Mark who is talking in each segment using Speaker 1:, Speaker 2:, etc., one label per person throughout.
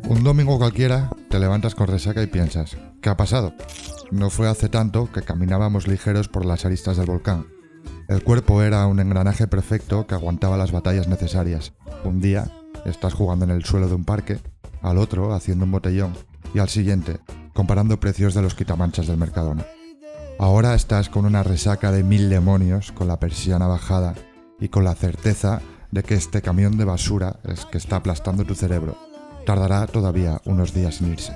Speaker 1: Un domingo cualquiera te levantas con resaca y piensas, ¿qué ha pasado? No fue hace tanto que caminábamos ligeros por las aristas del volcán. El cuerpo era un engranaje perfecto que aguantaba las batallas necesarias. Un día estás jugando en el suelo de un parque, al otro haciendo un botellón y al siguiente comparando precios de los quitamanchas del Mercadona. Ahora estás con una resaca de 1000 demonios, con la persiana bajada y con la certeza de que este camión de basura es que está aplastando tu cerebro. Tardará todavía unos días en irse.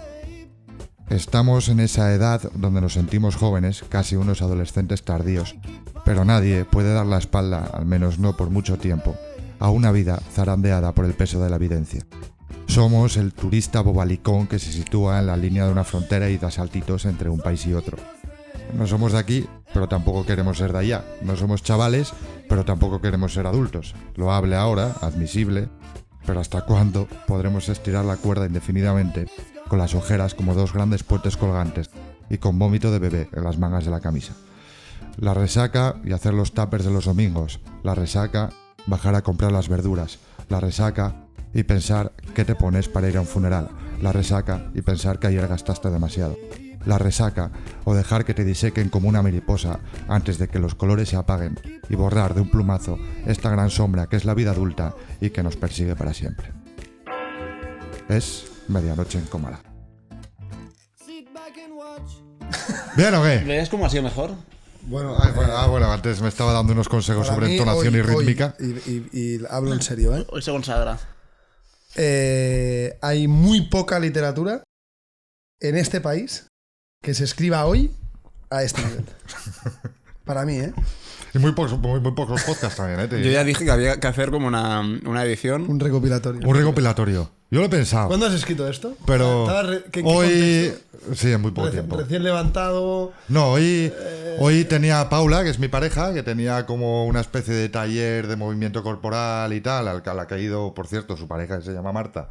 Speaker 1: Estamos en esa edad donde nos sentimos jóvenes, casi unos adolescentes tardíos, pero nadie puede dar la espalda, al menos no por mucho tiempo, a una vida zarandeada por el peso de la evidencia. Somos el turista bobalicón que se sitúa en la línea de una frontera y da saltitos entre un país y otro. No somos de aquí, pero tampoco queremos ser de allá. No somos chavales, pero tampoco queremos ser adultos. Loable ahora, admisible, pero ¿hasta cuándo podremos estirar la cuerda indefinidamente con las ojeras como dos grandes puentes colgantes y con vómito de bebé en las mangas de la camisa? La resaca y hacer los tuppers de los domingos. La resaca, bajar a comprar las verduras. La resaca y pensar qué te pones para ir a un funeral. La resaca y pensar que ayer gastaste demasiado. La resaca o dejar que te disequen como una mariposa antes de que los colores se apaguen y borrar de un plumazo esta gran sombra que es la vida adulta y que nos persigue para siempre. Es Medianoche en Comala. ¿Bien o qué?
Speaker 2: ¿Ves cómo ha sido mejor?
Speaker 3: Bueno,
Speaker 1: bueno, antes me estaba dando unos consejos sobre entonación y rítmica.
Speaker 3: Y hablo en serio, ¿eh?
Speaker 2: Hoy se consagra.
Speaker 3: Hay muy poca literatura en este país que se escriba hoy a este nivel. Para mí, ¿eh?
Speaker 1: Y muy pocos podcasts también, ¿eh?
Speaker 2: Yo ya dije que había que hacer como una edición.
Speaker 3: Un recopilatorio.
Speaker 1: Un recopilatorio. Yo lo he pensado.
Speaker 3: ¿Cuándo has escrito esto?
Speaker 1: Pero
Speaker 3: ¿Qué
Speaker 1: hoy...
Speaker 3: contexto?
Speaker 1: Sí, en muy poco tiempo.
Speaker 3: Recién levantado.
Speaker 1: No, hoy tenía a Paula, que es mi pareja, que tenía como una especie de taller de movimiento corporal y tal, a la que ha ido, por cierto, su pareja, que se llama Marta.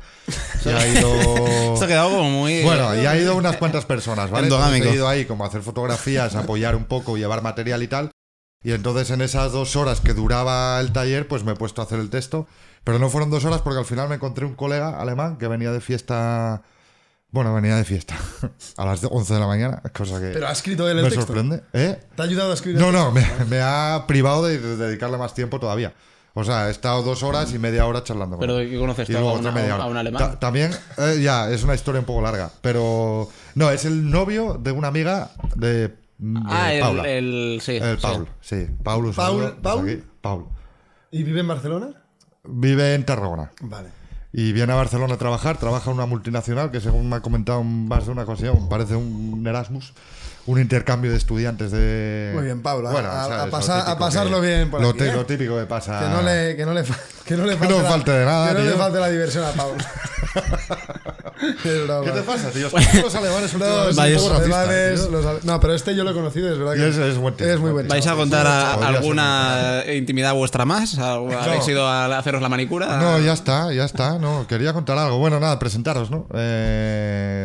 Speaker 1: Y ha ido...
Speaker 2: Esto ha quedado como muy...
Speaker 1: Bueno, y ha ido unas cuantas personas, ¿vale?
Speaker 2: Endogámico.
Speaker 1: Entonces he ido ahí como a hacer fotografías, apoyar un poco, llevar material y tal. Y entonces en esas 2 horas que duraba el taller, pues me he puesto a hacer el texto. Pero no fueron 2 horas porque al final me encontré un colega alemán que venía de fiesta... Bueno, venía de fiesta a las 11 de la mañana, cosa que
Speaker 3: ¿Pero ha escrito él el
Speaker 1: me
Speaker 3: texto?
Speaker 1: sorprende. ¿Eh?
Speaker 3: ¿Te ha ayudado a escribir
Speaker 1: No,
Speaker 3: el
Speaker 1: no,
Speaker 3: texto?
Speaker 1: me ha privado de dedicarle más tiempo todavía. O sea, he estado 2 horas y media hora charlando con
Speaker 2: Pero
Speaker 1: él.
Speaker 2: ¿qué conoces
Speaker 1: Y
Speaker 2: tú
Speaker 1: luego
Speaker 2: a
Speaker 1: otra
Speaker 2: una-
Speaker 1: media
Speaker 2: a
Speaker 1: hora.
Speaker 2: un alemán?
Speaker 1: También, ya, es una historia un poco larga. Pero no, es el novio de una amiga de Paula.
Speaker 2: Sí.
Speaker 1: El Paul, sí. Paul, un
Speaker 3: Paul,
Speaker 1: saludo,
Speaker 3: Paul.
Speaker 1: desde aquí. Paul.
Speaker 3: ¿Y vive en Barcelona?
Speaker 1: Vive en Tarragona.
Speaker 3: Vale.
Speaker 1: Y viene a Barcelona a trabajar, trabaja en una multinacional que, según me ha comentado más de una ocasión, parece un Erasmus, un intercambio de estudiantes de...
Speaker 3: Muy bien, Paula.
Speaker 1: Bueno,
Speaker 3: a
Speaker 1: ¿sabes?
Speaker 3: pasarlo
Speaker 1: Lo típico
Speaker 3: bien por aquí, ¿eh?
Speaker 1: Lo típico que pasa...
Speaker 3: Que no le
Speaker 1: falte de nada,
Speaker 3: Que no le
Speaker 1: tío.
Speaker 3: falte la diversión a Paula. Es broma.
Speaker 1: ¿Qué te pasa, tío? Es que los alemanes
Speaker 3: No,
Speaker 1: últimamente
Speaker 3: sí,
Speaker 1: son un poco
Speaker 3: los
Speaker 1: racistas,
Speaker 3: alemanes,
Speaker 1: tío.
Speaker 3: no, pero este yo lo he conocido, es verdad
Speaker 1: Y
Speaker 3: que
Speaker 1: es buen tío.
Speaker 3: es muy buen
Speaker 2: ¿Vais a
Speaker 3: chaval.
Speaker 2: contar
Speaker 1: Podría ser
Speaker 2: alguna intimidad vuestra más? ¿Habéis ido a haceros la manicura?
Speaker 1: No, ya está. No, quería contar algo. Bueno, nada, presentaros, ¿no?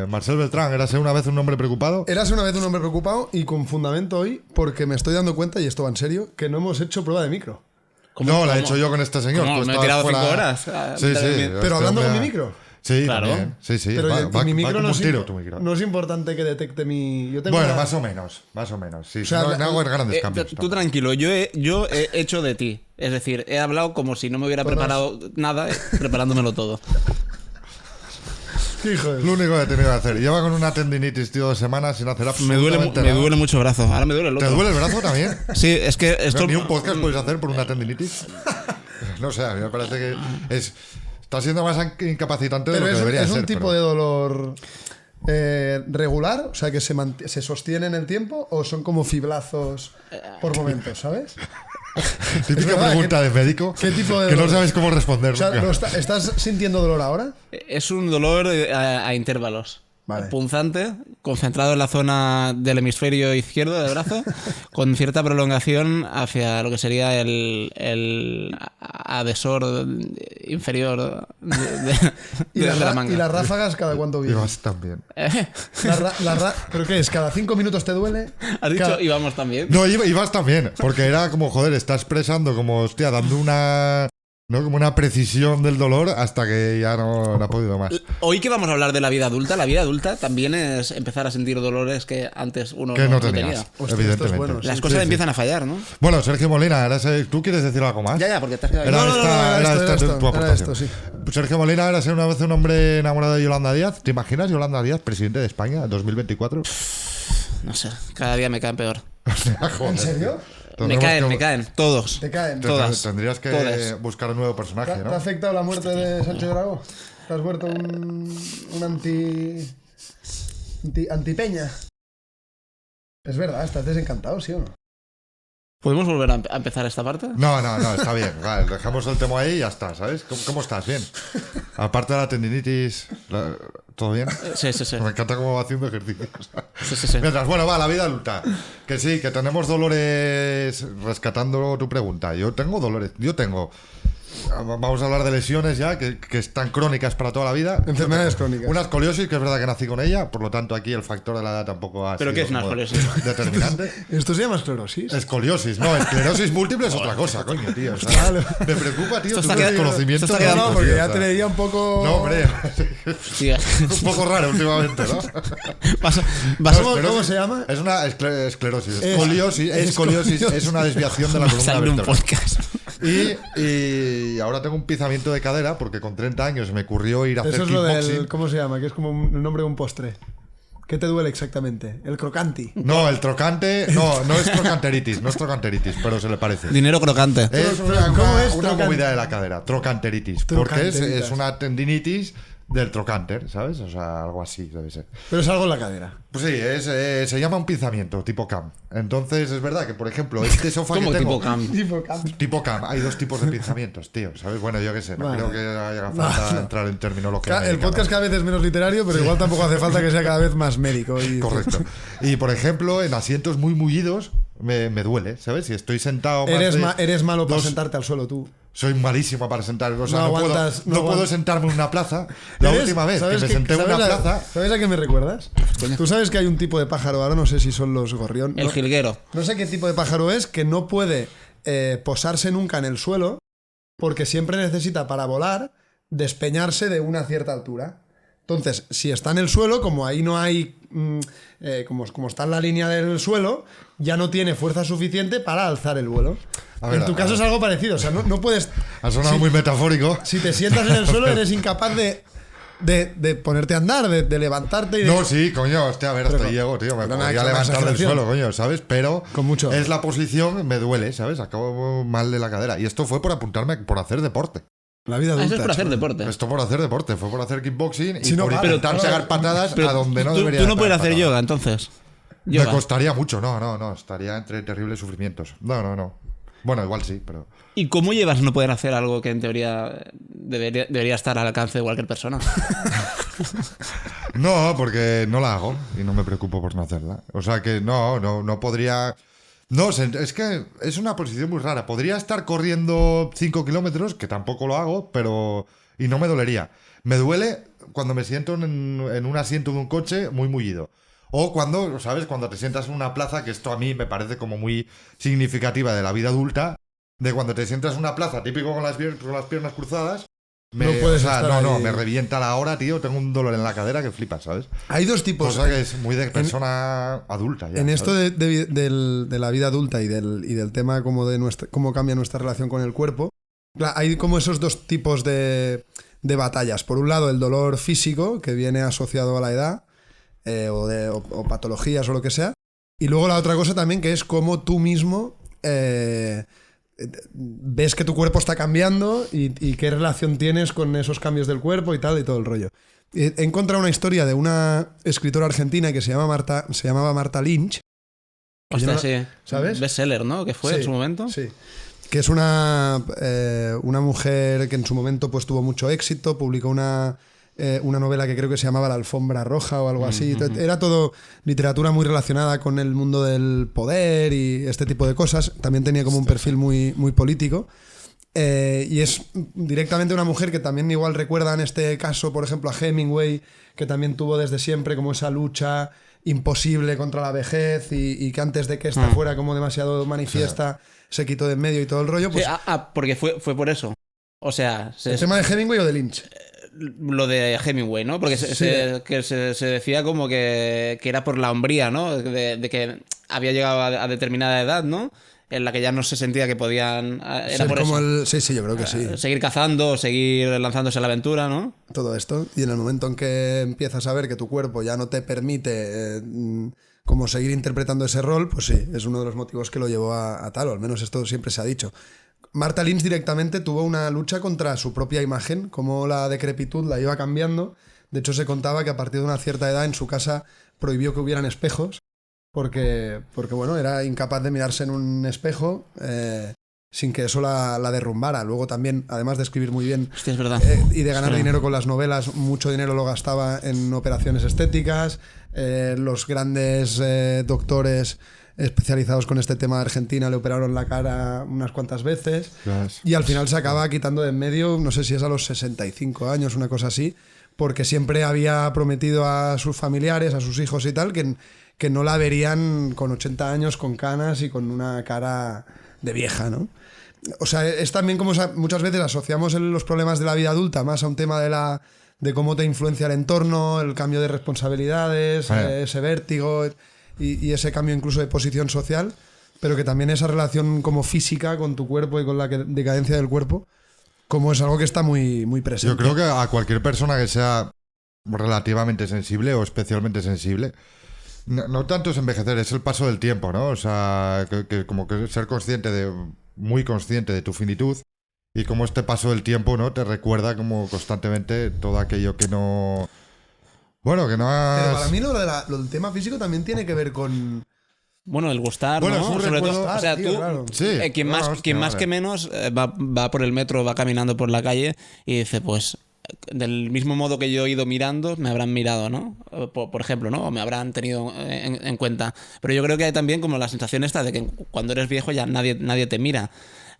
Speaker 1: Marcel Beltrán, érase una vez un hombre preocupado.
Speaker 3: Eras una vez un hombre preocupado y con fundamento hoy, porque me estoy dando cuenta, y esto va en serio, que no hemos hecho prueba de micro.
Speaker 1: No, la he hecho yo con este señor.
Speaker 2: ¿Cómo?
Speaker 1: Tú
Speaker 2: ¿Me he
Speaker 1: estabas
Speaker 2: tirado
Speaker 1: fuera-
Speaker 2: 5 horas?
Speaker 1: Sí, sí.
Speaker 3: Pero
Speaker 1: este
Speaker 3: hablando
Speaker 1: hombre
Speaker 3: con
Speaker 1: ha-
Speaker 3: mi micro.
Speaker 1: Sí,
Speaker 2: Claro.
Speaker 1: también. Sí, sí.
Speaker 3: Pero
Speaker 1: Va
Speaker 3: mi micro
Speaker 1: como
Speaker 3: no
Speaker 1: un tiro tu micro.
Speaker 3: no es importante que detecte mi... Yo tengo
Speaker 1: Bueno,
Speaker 3: una-
Speaker 1: más o menos. Sí,
Speaker 3: O sea,
Speaker 1: no hago grandes cambios.
Speaker 2: Tú tranquilo, yo he hecho de ti. Es decir, he hablado como si no me hubiera preparado nada, preparándomelo todo.
Speaker 3: Hijo de...
Speaker 1: Lo único que he tenido que hacer. Lleva con una tendinitis, tío, de semanas sin hacer
Speaker 2: Me
Speaker 1: absolutamente
Speaker 2: duele
Speaker 1: nada.
Speaker 2: mucho el brazo. Ahora me duele el
Speaker 1: ¿Te
Speaker 2: otro.
Speaker 1: duele el brazo también?
Speaker 2: Sí, es que esto...
Speaker 1: ¿Ni un podcast puedes hacer por una tendinitis? No sé, a mí me parece que está siendo más incapacitante de
Speaker 3: Pero
Speaker 1: lo que debería
Speaker 3: es
Speaker 1: ser.
Speaker 3: un tipo de dolor regular, o sea, que se sostiene en el tiempo, o son como fiblazos por momentos, ¿sabes?
Speaker 1: Típica
Speaker 3: Es verdad,
Speaker 1: pregunta de médico
Speaker 3: ¿qué tipo de
Speaker 1: que no
Speaker 3: dolor?
Speaker 1: sabes cómo responder
Speaker 3: O sea,
Speaker 1: nunca.
Speaker 3: ¿estás sintiendo dolor ahora?
Speaker 2: Es un dolor a intervalos.
Speaker 3: Vale.
Speaker 2: Punzante, concentrado en la zona del hemisferio izquierdo del brazo, con cierta prolongación hacia lo que sería el adhesor inferior de la manga.
Speaker 3: ¿Y las ráfagas cada cuánto
Speaker 1: Y
Speaker 3: vienen?
Speaker 1: vas también.
Speaker 3: ¿Pero qué es? ¿Cada 5 minutos te duele?
Speaker 2: ¿Has dicho
Speaker 3: Cada-
Speaker 2: íbamos también?
Speaker 1: No, y vas también, porque era como, joder, está expresando como, hostia, dando una ¿no? Como una precisión del dolor hasta que ya no ha podido más.
Speaker 2: Hoy que vamos a hablar de la vida adulta también es empezar a sentir dolores que antes uno
Speaker 1: Que no tenías,
Speaker 2: tenía.
Speaker 3: Hostia, esto es
Speaker 1: evidentemente.
Speaker 3: bueno,
Speaker 2: Las
Speaker 3: sí.
Speaker 2: cosas
Speaker 1: Sí.
Speaker 2: empiezan a fallar, ¿no?
Speaker 1: Bueno, Sergio Molina, ¿tú quieres decir algo más?
Speaker 2: Ya, porque te has quedado...
Speaker 1: Era
Speaker 3: No,
Speaker 1: esta
Speaker 3: era
Speaker 1: tu
Speaker 3: esto,
Speaker 1: aportación.
Speaker 3: sí.
Speaker 1: Sergio Molina era ser una vez un hombre enamorado de Yolanda Díaz. ¿Te imaginas Yolanda Díaz, presidente de España en 2024?
Speaker 2: No sé, cada día me caen peor.
Speaker 3: ¿En serio?
Speaker 2: Me caen, todos.
Speaker 3: ¿Te caen?
Speaker 2: Todas.
Speaker 1: Tendrías que
Speaker 2: Todas.
Speaker 1: buscar un nuevo personaje,
Speaker 3: ¿Te
Speaker 1: ¿no?
Speaker 3: ha afectado la muerte de Sánchez Dragó? ¿Te has vuelto un antipeña? Es verdad, estás desencantado, ¿sí o no?
Speaker 2: ¿Podemos volver a empezar esta parte?
Speaker 1: No, está bien. Vale, dejamos el tema ahí y ya está, ¿sabes? ¿Cómo estás? Bien. Aparte de la tendinitis, ¿todo bien?
Speaker 2: Sí.
Speaker 1: Me encanta cómo va haciendo ejercicios.
Speaker 2: Sí.
Speaker 1: Mientras, bueno, va, la vida adulta. Que sí, que tenemos dolores. Rescatando tu pregunta. Yo tengo dolores. Vamos a hablar de lesiones ya, que están crónicas para toda la vida.
Speaker 3: Enfermedades crónicas.
Speaker 1: Una escoliosis, que es verdad que nací con ella, por lo tanto aquí el factor de la edad tampoco ha
Speaker 2: ¿Pero
Speaker 1: sido
Speaker 2: qué es una
Speaker 1: como
Speaker 2: escoliosis?
Speaker 1: determinante.
Speaker 3: ¿Esto se llama esclerosis?
Speaker 1: Escoliosis, no, esclerosis múltiple es otra cosa, coño, tío. O sea,
Speaker 3: Vale.
Speaker 1: me preocupa, tío,
Speaker 2: Esto
Speaker 1: tu
Speaker 2: está quedando-
Speaker 1: desconocimiento.
Speaker 2: esto está
Speaker 1: de
Speaker 2: quedando-
Speaker 1: la
Speaker 3: No, porque
Speaker 1: cosa,
Speaker 3: ya
Speaker 1: o sea.
Speaker 3: te leía un poco...
Speaker 1: No, hombre,
Speaker 2: Hostia.
Speaker 1: un poco raro últimamente, ¿no?
Speaker 3: ¿Cómo se llama?
Speaker 1: Es una esclerosis.
Speaker 3: Es-
Speaker 1: Escoliosis,
Speaker 3: escoliosis.
Speaker 1: es una desviación de la
Speaker 2: Va a
Speaker 1: columna
Speaker 2: salir un
Speaker 1: vertebral.
Speaker 2: podcast.
Speaker 1: Y ahora tengo un pisamiento de cadera porque con 30 años me ocurrió ir a hacer
Speaker 3: Eso es lo
Speaker 1: kickboxing.
Speaker 3: del... ¿Cómo se llama? Que es como el nombre de un postre. ¿Qué te duele exactamente? El crocanti.
Speaker 1: No, el trocante, no es trocanteritis, pero se le parece.
Speaker 2: Dinero crocante.
Speaker 1: Es
Speaker 3: ¿Cómo es
Speaker 1: una
Speaker 3: trocan-
Speaker 1: movida de la cadera, trocanteritis, porque es
Speaker 3: Trocanteritas.
Speaker 1: una tendinitis del trocánter, ¿sabes? O sea, algo así debe ser.
Speaker 3: Pero es algo en la cadera.
Speaker 1: Pues sí, se llama un pinzamiento, tipo CAM. Entonces es verdad que, por ejemplo, este sofá
Speaker 2: ¿Cómo
Speaker 1: que tengo...
Speaker 2: tipo cam?
Speaker 3: Tipo campo.
Speaker 1: Tipo CAM, hay dos tipos de pinzamientos, tío, ¿sabes? Bueno, yo qué sé, no
Speaker 3: Vale.
Speaker 1: creo que haga falta entrar en terminología
Speaker 3: El
Speaker 1: médica,
Speaker 3: podcast
Speaker 1: ¿no?
Speaker 3: cada vez es menos literario, pero igual tampoco hace falta que sea cada vez más médico. Y...
Speaker 1: Correcto. Y, por ejemplo, en asientos muy mullidos me duele, ¿sabes? Si estoy sentado más
Speaker 3: Eres malo para
Speaker 1: dos-
Speaker 3: sentarte al suelo tú.
Speaker 1: Soy malísimo para sentar, o sea,
Speaker 3: No
Speaker 1: no,
Speaker 3: aguantas,
Speaker 1: puedo,
Speaker 3: no
Speaker 1: puedo
Speaker 3: aguantas.
Speaker 1: sentarme en una plaza. La
Speaker 3: ¿Eres-
Speaker 1: última vez que
Speaker 3: sabes
Speaker 1: me senté en una
Speaker 3: sabes
Speaker 1: plaza...
Speaker 3: ¿Sabes a qué me recuerdas? Tú sabes que hay un tipo de pájaro, ahora no sé si son los gorrión.
Speaker 2: El
Speaker 3: no,
Speaker 2: jilguero.
Speaker 3: no sé qué tipo de pájaro es, que no puede posarse nunca en el suelo porque siempre necesita para volar despeñarse de una cierta altura. Entonces, si está en el suelo, como ahí no hay... como está en la línea del suelo, ya no tiene fuerza suficiente para alzar el vuelo.
Speaker 1: A ver,
Speaker 3: en tu
Speaker 1: a
Speaker 3: caso
Speaker 1: ver.
Speaker 3: es algo parecido. O sea, no puedes...
Speaker 1: Ha sonado
Speaker 3: si-
Speaker 1: muy metafórico.
Speaker 3: Si te sientas en el suelo, eres incapaz de ponerte a andar, de levantarte y de...
Speaker 1: No, sí, coño, hostia, a ver,
Speaker 3: Pero
Speaker 1: hasta
Speaker 3: con-
Speaker 1: llego, tío. Me
Speaker 3: perdona,
Speaker 1: podría
Speaker 3: con
Speaker 1: levantar del
Speaker 3: exageración.
Speaker 1: suelo, coño, ¿sabes? Pero
Speaker 3: Con mucho.
Speaker 1: es la posición, me duele, ¿sabes? Acabo mal de la cadera. Y esto fue por apuntarme por hacer deporte.
Speaker 3: La vida
Speaker 2: Ah,
Speaker 3: adulta.
Speaker 2: eso es por hacer
Speaker 3: chaval.
Speaker 2: deporte.
Speaker 1: Esto por hacer deporte, fue por hacer kickboxing y
Speaker 3: Sí, no,
Speaker 1: por
Speaker 3: vale,
Speaker 1: intentar
Speaker 3: pero-
Speaker 1: pegar patadas
Speaker 2: Pero
Speaker 1: a donde no
Speaker 2: tú
Speaker 1: debería
Speaker 2: no
Speaker 1: de
Speaker 2: puedes
Speaker 1: pegar
Speaker 2: hacer
Speaker 1: patadas.
Speaker 2: yoga, entonces.
Speaker 1: Me
Speaker 2: Yoga.
Speaker 1: costaría mucho, no, estaría entre terribles sufrimientos. No. Bueno, igual sí, pero...
Speaker 2: ¿Y cómo llevas no poder hacer algo que en teoría debería estar al alcance de cualquier persona?
Speaker 1: No, porque no la hago y no me preocupo por no hacerla. O sea que no podría... No, es que es una posición muy rara. Podría estar corriendo 5 kilómetros, que tampoco lo hago, pero... Y no me dolería. Me duele cuando me siento en un asiento de un coche muy mullido. O cuando, ¿sabes? Cuando te sientas en una plaza, que esto a mí me parece como muy significativa de la vida adulta, de cuando te sientas en una plaza, típico con las piernas cruzadas,
Speaker 3: No puedes estar ahí.
Speaker 1: me revienta la hora, tío, tengo un dolor en la cadera que flipas, ¿sabes?
Speaker 3: Hay dos tipos.
Speaker 1: Cosa que es muy de persona adulta ya.
Speaker 3: En esto
Speaker 1: ¿sabes?
Speaker 3: de la vida adulta y del tema como de cómo cambia nuestra relación con el cuerpo, hay como esos dos tipos de batallas. Por un lado, el dolor físico, que viene asociado a la edad, o patologías o lo que sea. Y luego la otra cosa también, que es cómo tú mismo ves que tu cuerpo está cambiando y qué relación tienes con esos cambios del cuerpo y tal, y todo el rollo. He encontrado una historia de una escritora argentina que se llamaba Marta Lynch.
Speaker 2: Hostia,
Speaker 3: no-
Speaker 2: sí.
Speaker 3: ¿sabes?
Speaker 2: Bestseller, ¿no? Que fue
Speaker 3: Sí,
Speaker 2: en su momento.
Speaker 3: Sí. Que es una mujer que en su momento pues tuvo mucho éxito, publicó una novela que creo que se llamaba La alfombra roja o algo así. Era todo literatura muy relacionada con el mundo del poder y este tipo de cosas. También tenía como un perfil muy, muy político. Y es directamente una mujer que también igual recuerda en este caso, por ejemplo, a Hemingway, que también tuvo desde siempre como esa lucha imposible contra la vejez y que antes de que esta fuera como demasiado manifiesta, se quitó de en medio y todo el rollo. Pues,
Speaker 2: Sí, porque fue por eso. O sea,
Speaker 3: ¿El tema de Hemingway o de Lynch?
Speaker 2: lo de Hemingway, ¿no? Porque se decía como que era por la hombría, ¿no? De que había llegado a determinada edad, ¿no? En la que ya no se sentía que podían... Era
Speaker 3: Ser
Speaker 2: por
Speaker 3: como
Speaker 2: eso.
Speaker 3: Sí, yo creo que sí.
Speaker 2: Seguir cazando, seguir lanzándose a la aventura, ¿no?
Speaker 3: Todo esto. Y en el momento en que empiezas a ver que tu cuerpo ya no te permite como seguir interpretando ese rol, pues sí, es uno de los motivos que lo llevó a tal, o al menos esto siempre se ha dicho. Martha Lynch directamente tuvo una lucha contra su propia imagen, como la decrepitud la iba cambiando. De hecho, se contaba que a partir de una cierta edad en su casa prohibió que hubieran espejos, porque bueno, era incapaz de mirarse en un espejo sin que eso la derrumbara. Luego también, además de escribir muy bien
Speaker 2: Hostia, es verdad.
Speaker 3: y de ganar dinero con las novelas, mucho dinero lo gastaba en operaciones estéticas. Los grandes doctores especializados con este tema de Argentina le operaron la cara unas cuantas veces y al final se acaba quitando de en medio, no sé si es a los 65 años, una cosa así, porque siempre había prometido a sus familiares, a sus hijos y tal, que no la verían con 80 años, con canas y con una cara de vieja, ¿no? O sea, es también como muchas veces asociamos los problemas de la vida adulta más a un tema de cómo te influencia el entorno, el cambio de responsabilidades, ese vértigo y ese cambio incluso de posición social, pero que también esa relación como física con tu cuerpo y con la decadencia del cuerpo, como es algo que está muy, muy presente.
Speaker 1: Yo creo que a cualquier persona que sea relativamente sensible o especialmente sensible, no tanto es envejecer, es el paso del tiempo, ¿no? O sea, que como que ser muy consciente de tu finitud y como este paso del tiempo, ¿no? Te recuerda como constantemente todo aquello que no... Bueno, que no has...
Speaker 3: Pero para mí lo del tema físico también tiene que ver con...
Speaker 2: Bueno, el gustar,
Speaker 1: Bueno,
Speaker 2: ¿no?
Speaker 1: es un
Speaker 2: Sobre
Speaker 1: recuerdo-
Speaker 2: todo, o sea,
Speaker 3: tío,
Speaker 2: tú,
Speaker 3: claro.
Speaker 1: Sí,
Speaker 2: quien
Speaker 1: no,
Speaker 2: más,
Speaker 1: hostia,
Speaker 2: quien más
Speaker 1: vale.
Speaker 2: que menos va por el metro, va caminando por la calle y dice, pues, del mismo modo que yo he ido mirando, me habrán mirado, ¿no? Por ejemplo, ¿no? O me habrán tenido en cuenta. Pero yo creo que hay también como la sensación esta de que cuando eres viejo ya nadie te mira.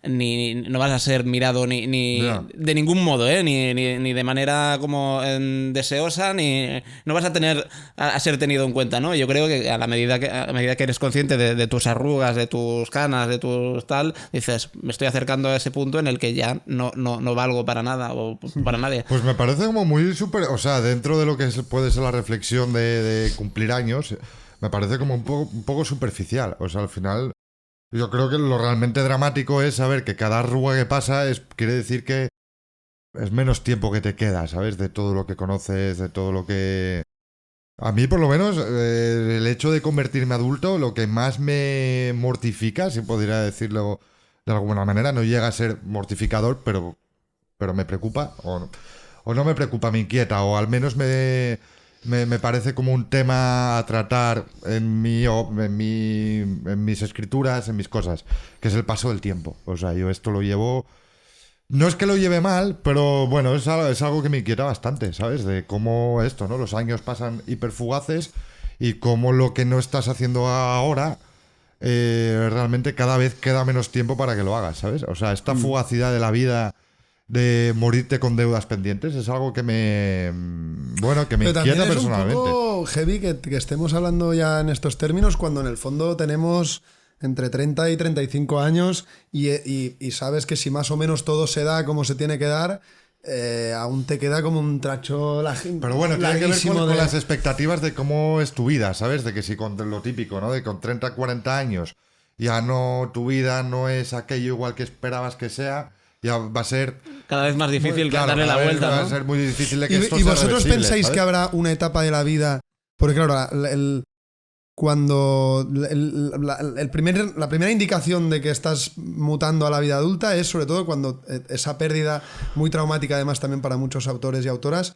Speaker 2: No vas a ser mirado ni
Speaker 1: Ya.
Speaker 2: de ningún modo, ¿eh? Ni de manera como deseosa, ni no vas a tener a ser tenido en cuenta, ¿no? Yo creo que a medida que eres consciente de tus arrugas, de tus canas, de tus tal, dices, me estoy acercando a ese punto en el que ya no valgo para nada o para nadie.
Speaker 1: Pues me parece como muy súper... O sea, dentro de lo que puede ser la reflexión de cumplir años, me parece como un poco superficial. O sea, al final... Yo creo que lo realmente dramático es saber que cada arruga que pasa quiere decir que es menos tiempo que te queda, ¿sabes? De todo lo que conoces, de todo lo que... A mí, por lo menos, el hecho de convertirme adulto, lo que más me mortifica, si podría decirlo de alguna manera, no llega a ser mortificador, pero me preocupa, o no me preocupa, me inquieta, o al menos me parece como un tema a tratar en mis escrituras, en mis cosas, que es el paso del tiempo. O sea, yo esto lo llevo... No es que lo lleve mal, pero bueno, es algo que me inquieta bastante, ¿sabes? De cómo esto, ¿no? Los años pasan hiperfugaces y cómo lo que no estás haciendo ahora realmente cada vez queda menos tiempo para que lo hagas, ¿sabes? O sea, esta fugacidad de la vida de morirte con deudas pendientes es algo que me
Speaker 3: Pero también
Speaker 1: inquieta
Speaker 3: es
Speaker 1: personalmente.
Speaker 3: un poco heavy que estemos hablando ya en estos términos cuando en el fondo tenemos entre 30 y 35 años y sabes que si más o menos todo se da como se tiene que dar, aún te queda como un tracho
Speaker 1: Pero bueno, tiene que ver
Speaker 3: larguísimo
Speaker 1: con las expectativas de cómo es tu vida, ¿sabes? De que si con lo típico, ¿no? De con 30, 40 años ya no, tu vida no es aquello igual que esperabas que sea, ya va a ser...
Speaker 2: Cada vez más difícil
Speaker 1: Claro,
Speaker 2: darle la
Speaker 1: cada vez
Speaker 2: vuelta,
Speaker 1: va a
Speaker 2: ¿no?
Speaker 1: ser muy difícil de que
Speaker 3: ¿Y,
Speaker 1: esto
Speaker 3: y
Speaker 1: sea
Speaker 3: vosotros
Speaker 1: reversible,
Speaker 3: pensáis
Speaker 1: ¿sabes?
Speaker 3: que habrá una etapa de la vida? Porque claro, cuando la primera indicación de que estás mutando a la vida adulta es sobre todo cuando esa pérdida muy traumática además también para muchos autores y autoras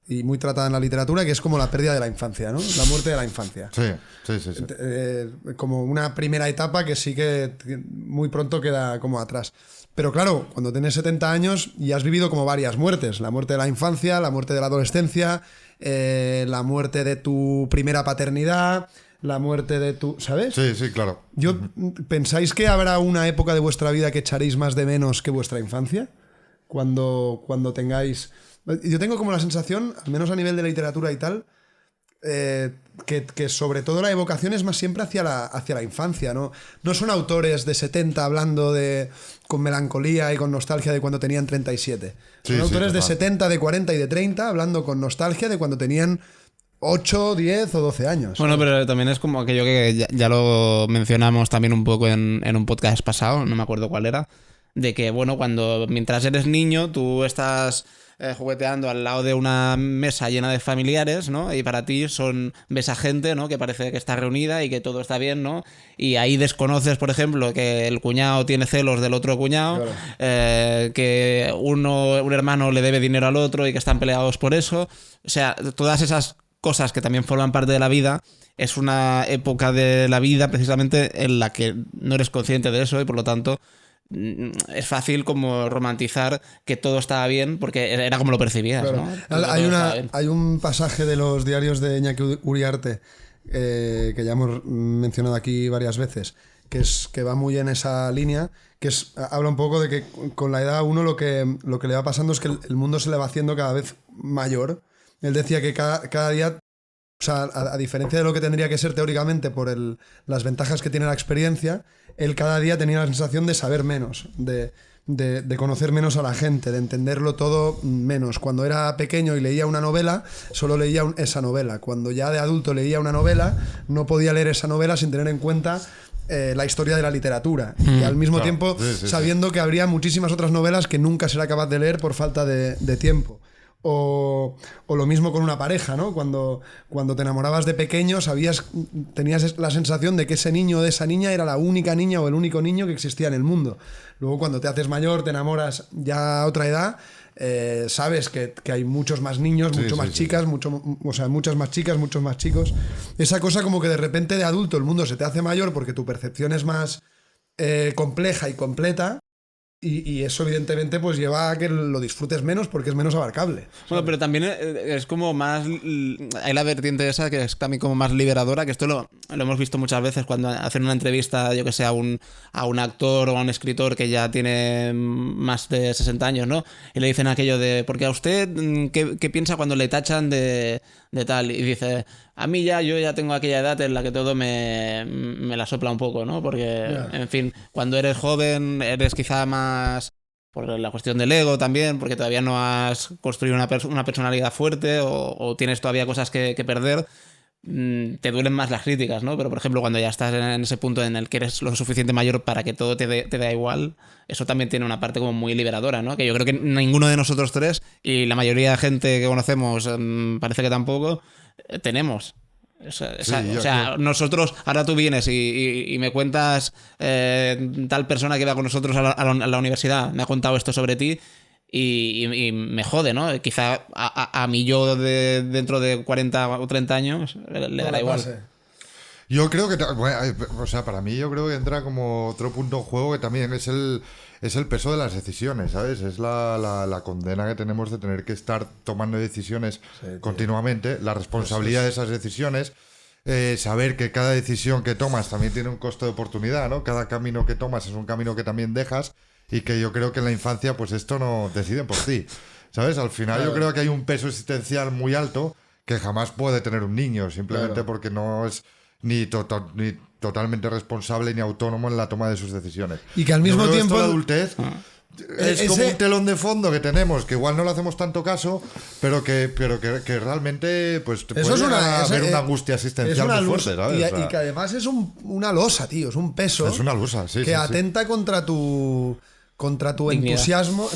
Speaker 3: y muy tratada en la literatura, que es como la pérdida de la infancia, ¿no? La muerte de la infancia.
Speaker 1: Sí.
Speaker 3: Como una primera etapa que sí que muy pronto queda como atrás. Pero claro, cuando tienes 70 años y has vivido como varias muertes. La muerte de la infancia, la muerte de la adolescencia, la muerte de tu primera paternidad, la muerte de tu... ¿Sabes?
Speaker 1: Sí, claro.
Speaker 3: ¿Pensáis que habrá una época de vuestra vida que echaréis más de menos que vuestra infancia? Cuando tengáis... Yo tengo como la sensación, al menos a nivel de literatura y tal, que sobre todo la evocación es más siempre hacia la infancia, ¿no? No son autores de 70 hablando con melancolía y con nostalgia de cuando tenían 37. Son autores de 70, de 40 y de 30 hablando con nostalgia de cuando tenían 8, 10 o 12 años.
Speaker 2: Bueno, pero también es como aquello que ya lo mencionamos también un poco en un podcast pasado, no me acuerdo cuál era, de que, bueno, mientras eres niño, tú estás jugueteando al lado de una mesa llena de familiares, ¿no? Y para ti ves a gente, ¿no? Que parece que está reunida y que todo está bien, ¿no? Y ahí desconoces, por ejemplo, que el cuñado tiene celos del otro cuñado, claro. Que un hermano le debe dinero al otro y que están peleados por eso. O sea, todas esas cosas que también forman parte de la vida. Es una época de la vida precisamente en la que no eres consciente de eso y por lo tanto es fácil como romantizar que todo estaba bien porque era como lo percibías,
Speaker 3: claro.
Speaker 2: ¿no?
Speaker 3: Hay un pasaje de los diarios de Iñaki Uriarte que ya hemos mencionado aquí varias veces, que va muy en esa línea, habla un poco de que con la edad a uno lo que le va pasando es que el mundo se le va haciendo cada vez mayor. Él decía que cada día, o sea, a diferencia de lo que tendría que ser teóricamente por las ventajas que tiene la experiencia, él cada día tenía la sensación de saber menos, de conocer menos a la gente, de entenderlo todo menos. Cuando era pequeño y leía una novela, solo leía esa novela. Cuando ya de adulto leía una novela, no podía leer esa novela sin tener en cuenta la historia de la literatura. Y al mismo tiempo sabiendo que habría muchísimas otras novelas que nunca será capaz de leer por falta de tiempo. O lo mismo con una pareja, ¿no? Cuando te enamorabas de pequeño, tenías la sensación de que ese niño o de esa niña era la única niña o el único niño que existía en el mundo. Luego, cuando te haces mayor, te enamoras ya a otra edad, sabes que hay muchos más niños, muchas más chicas, muchos más chicos. Esa cosa como que de repente de adulto el mundo se te hace mayor porque tu percepción es más compleja y completa. Y eso evidentemente pues lleva a que lo disfrutes menos porque es menos abarcable, ¿sabes?
Speaker 2: Bueno, pero también es como más... Hay la vertiente esa que es también como más liberadora, que esto lo hemos visto muchas veces cuando hacen una entrevista, yo que sé, a un actor o a un escritor que ya tiene más de 60 años, ¿no? Y le dicen aquello de... Porque a usted, ¿qué piensa cuando le tachan de tal? Y dice... A mí yo ya tengo aquella edad en la que todo me la sopla un poco, ¿no? Porque, en fin, cuando eres joven eres quizá más por la cuestión del ego también, porque todavía no has construido una personalidad fuerte o tienes todavía cosas que perder, te duelen más las críticas, ¿no? Pero, por ejemplo, cuando ya estás en ese punto en el que eres lo suficiente mayor para que todo te da igual, eso también tiene una parte como muy liberadora, ¿no? Que yo creo que ninguno de nosotros tres y la mayoría de gente que conocemos parece que tampoco tenemos. Nosotros, ahora tú vienes y me cuentas tal persona que va con nosotros a la universidad, me ha contado esto sobre ti y me jode, ¿no? Quizá a mí yo dentro de 40 o 30 años le dará igual.
Speaker 1: Yo creo que, para mí yo creo que entra como otro punto en juego que también es el peso de las decisiones, ¿sabes? Es la condena que tenemos de tener que estar tomando decisiones continuamente, la responsabilidad de esas decisiones, saber que cada decisión que tomas también tiene un costo de oportunidad, ¿no? Cada camino que tomas es un camino que también dejas y que yo creo que en la infancia pues esto no deciden por ti, ¿sabes? Al final yo creo que hay un peso existencial muy alto que jamás puede tener un niño, simplemente porque no es ni totalmente responsable ni autónomo en la toma de sus decisiones.
Speaker 3: Y que al mismo tiempo
Speaker 1: la adultez es como un telón de fondo que tenemos, que igual no le hacemos tanto caso, pero que realmente pues te puede haber una angustia existencial muy fuerte, ¿sabes?
Speaker 3: Y que además es una losa, tío, es un peso.
Speaker 1: Es una losa, que
Speaker 3: atenta contra tu entusiasmo,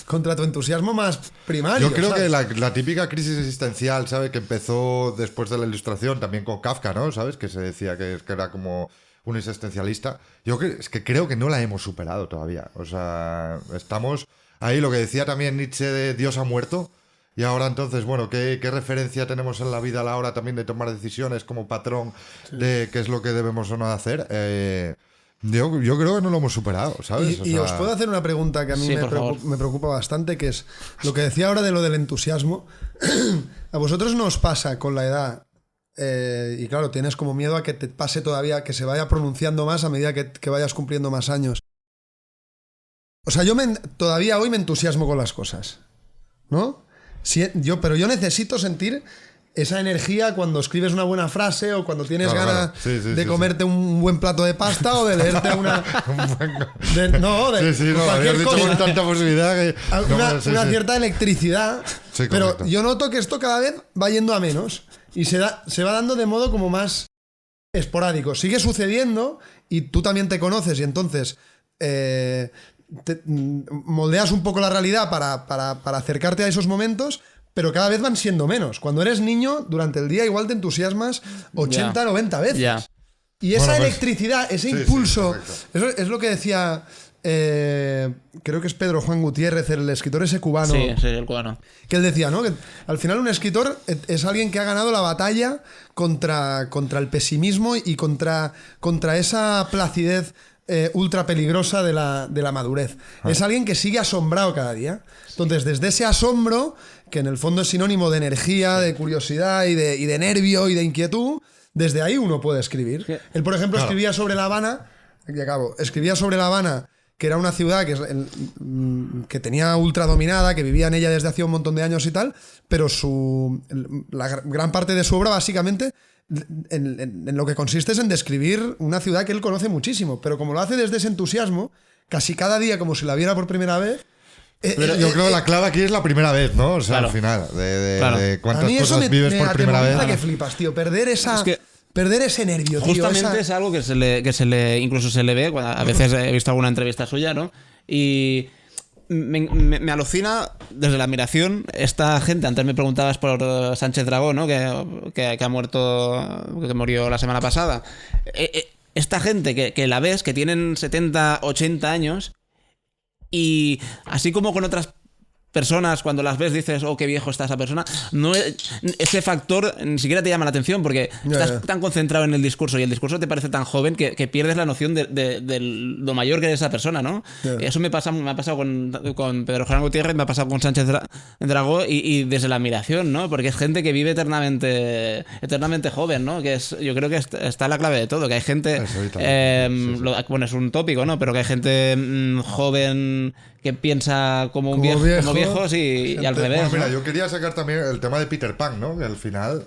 Speaker 3: contra tu entusiasmo más primario.
Speaker 1: Yo creo,
Speaker 3: ¿sabes?
Speaker 1: que la típica crisis existencial, ¿sabes? Que empezó después de la Ilustración, también con Kafka, ¿no? ¿Sabes? Que se decía que era como un existencialista. Es que creo que no la hemos superado todavía. O sea, estamos ahí, lo que decía también Nietzsche de Dios ha muerto. Y ahora entonces, bueno, ¿qué referencia tenemos en la vida a la hora también de tomar decisiones como patrón de qué es lo que debemos o no hacer? Yo creo que no lo hemos superado, ¿sabes?
Speaker 3: Y os puedo hacer una pregunta que a mí me preocupa bastante, que es lo que decía ahora de lo del entusiasmo. ¿A vosotros no os pasa con la edad? Y claro, tienes como miedo a que te pase todavía, que se vaya pronunciando más a medida que vayas cumpliendo más años. O sea, todavía hoy me entusiasmo con las cosas, ¿no? Pero yo necesito sentir esa energía cuando escribes una buena frase o cuando tienes
Speaker 1: Claro,
Speaker 3: ganas
Speaker 1: claro. Sí, sí,
Speaker 3: de
Speaker 1: sí,
Speaker 3: comerte un buen plato de pasta o de leerte una...
Speaker 1: Sí, no,
Speaker 3: cualquier
Speaker 1: habías dicho
Speaker 3: cosa.
Speaker 1: con tanta posibilidad que... No,
Speaker 3: Una,
Speaker 1: sí,
Speaker 3: una
Speaker 1: sí.
Speaker 3: cierta electricidad.
Speaker 1: Sí,
Speaker 3: pero
Speaker 1: correcto.
Speaker 3: yo noto que esto cada vez va yendo a menos y se va dando de modo como más esporádico. Sigue sucediendo y tú también te conoces y entonces moldeas un poco la realidad para acercarte a esos momentos, pero cada vez van siendo menos. Cuando eres niño, durante el día igual te entusiasmas 80,
Speaker 2: Ya.
Speaker 3: 90 veces.
Speaker 2: Ya.
Speaker 3: Y esa
Speaker 1: Bueno, pues,
Speaker 3: electricidad, ese
Speaker 1: sí,
Speaker 3: impulso,
Speaker 1: sí,
Speaker 3: eso es lo que decía, creo que es Pedro Juan Gutiérrez, el escritor ese cubano,
Speaker 2: Sí, el cubano.
Speaker 3: que él decía, ¿no? Que al final un escritor es alguien que ha ganado la batalla contra el pesimismo y contra esa placidez ultra peligrosa de la madurez. Es alguien que sigue asombrado cada día. Entonces, desde ese asombro, que en el fondo es sinónimo de energía, de curiosidad y de nervio y de inquietud, desde ahí uno puede escribir.
Speaker 2: Sí.
Speaker 3: Él, por ejemplo,
Speaker 1: Claro.
Speaker 3: escribía sobre La Habana, aquí acabo, escribía sobre La Habana, que era una ciudad que tenía ultra dominada, que vivía en ella desde hacía un montón de años y tal, pero la gran parte de su obra básicamente en lo que consiste es en describir una ciudad que él conoce muchísimo, pero como lo hace desde ese entusiasmo, casi cada día como si la viera por primera vez.
Speaker 1: Pero yo creo que la clave aquí es la primera vez, ¿no? O sea,
Speaker 2: Claro.
Speaker 1: al final,
Speaker 2: Claro.
Speaker 1: de
Speaker 3: A
Speaker 1: cuántas
Speaker 3: mí eso
Speaker 1: cosas vives por primera vez.
Speaker 3: que flipas, tío. Perder
Speaker 2: Es que
Speaker 3: ese nervio, tío.
Speaker 2: justamente es algo que incluso se le ve, a veces he visto alguna entrevista suya, ¿no? Y me alucina desde la admiración esta gente. Antes me preguntabas por Sánchez Dragó, ¿no? Que ha muerto, que murió la semana pasada. Esta gente que la ves, que tienen 70, 80 años, y así como con otras personas, cuando las ves dices, oh, qué viejo está esa persona, no ese factor ni siquiera te llama la atención porque estás tan concentrado en el discurso y el discurso te parece tan joven que pierdes la noción de lo mayor que es esa persona, ¿no? Eso me ha pasado con Pedro Juan Gutiérrez, me ha pasado con Sánchez Dragó y desde la admiración, ¿no? Porque es gente que vive eternamente joven, ¿no? Que yo creo que está la clave de todo, que hay gente,
Speaker 1: Eso, y también. Sí.
Speaker 2: bueno, es un tópico, ¿no? Pero que hay gente joven que piensa como
Speaker 3: Como
Speaker 2: viejos y al revés.
Speaker 1: Bueno, mira,
Speaker 2: ¿no?
Speaker 1: yo quería sacar también el tema de Peter Pan, ¿no? Que al final...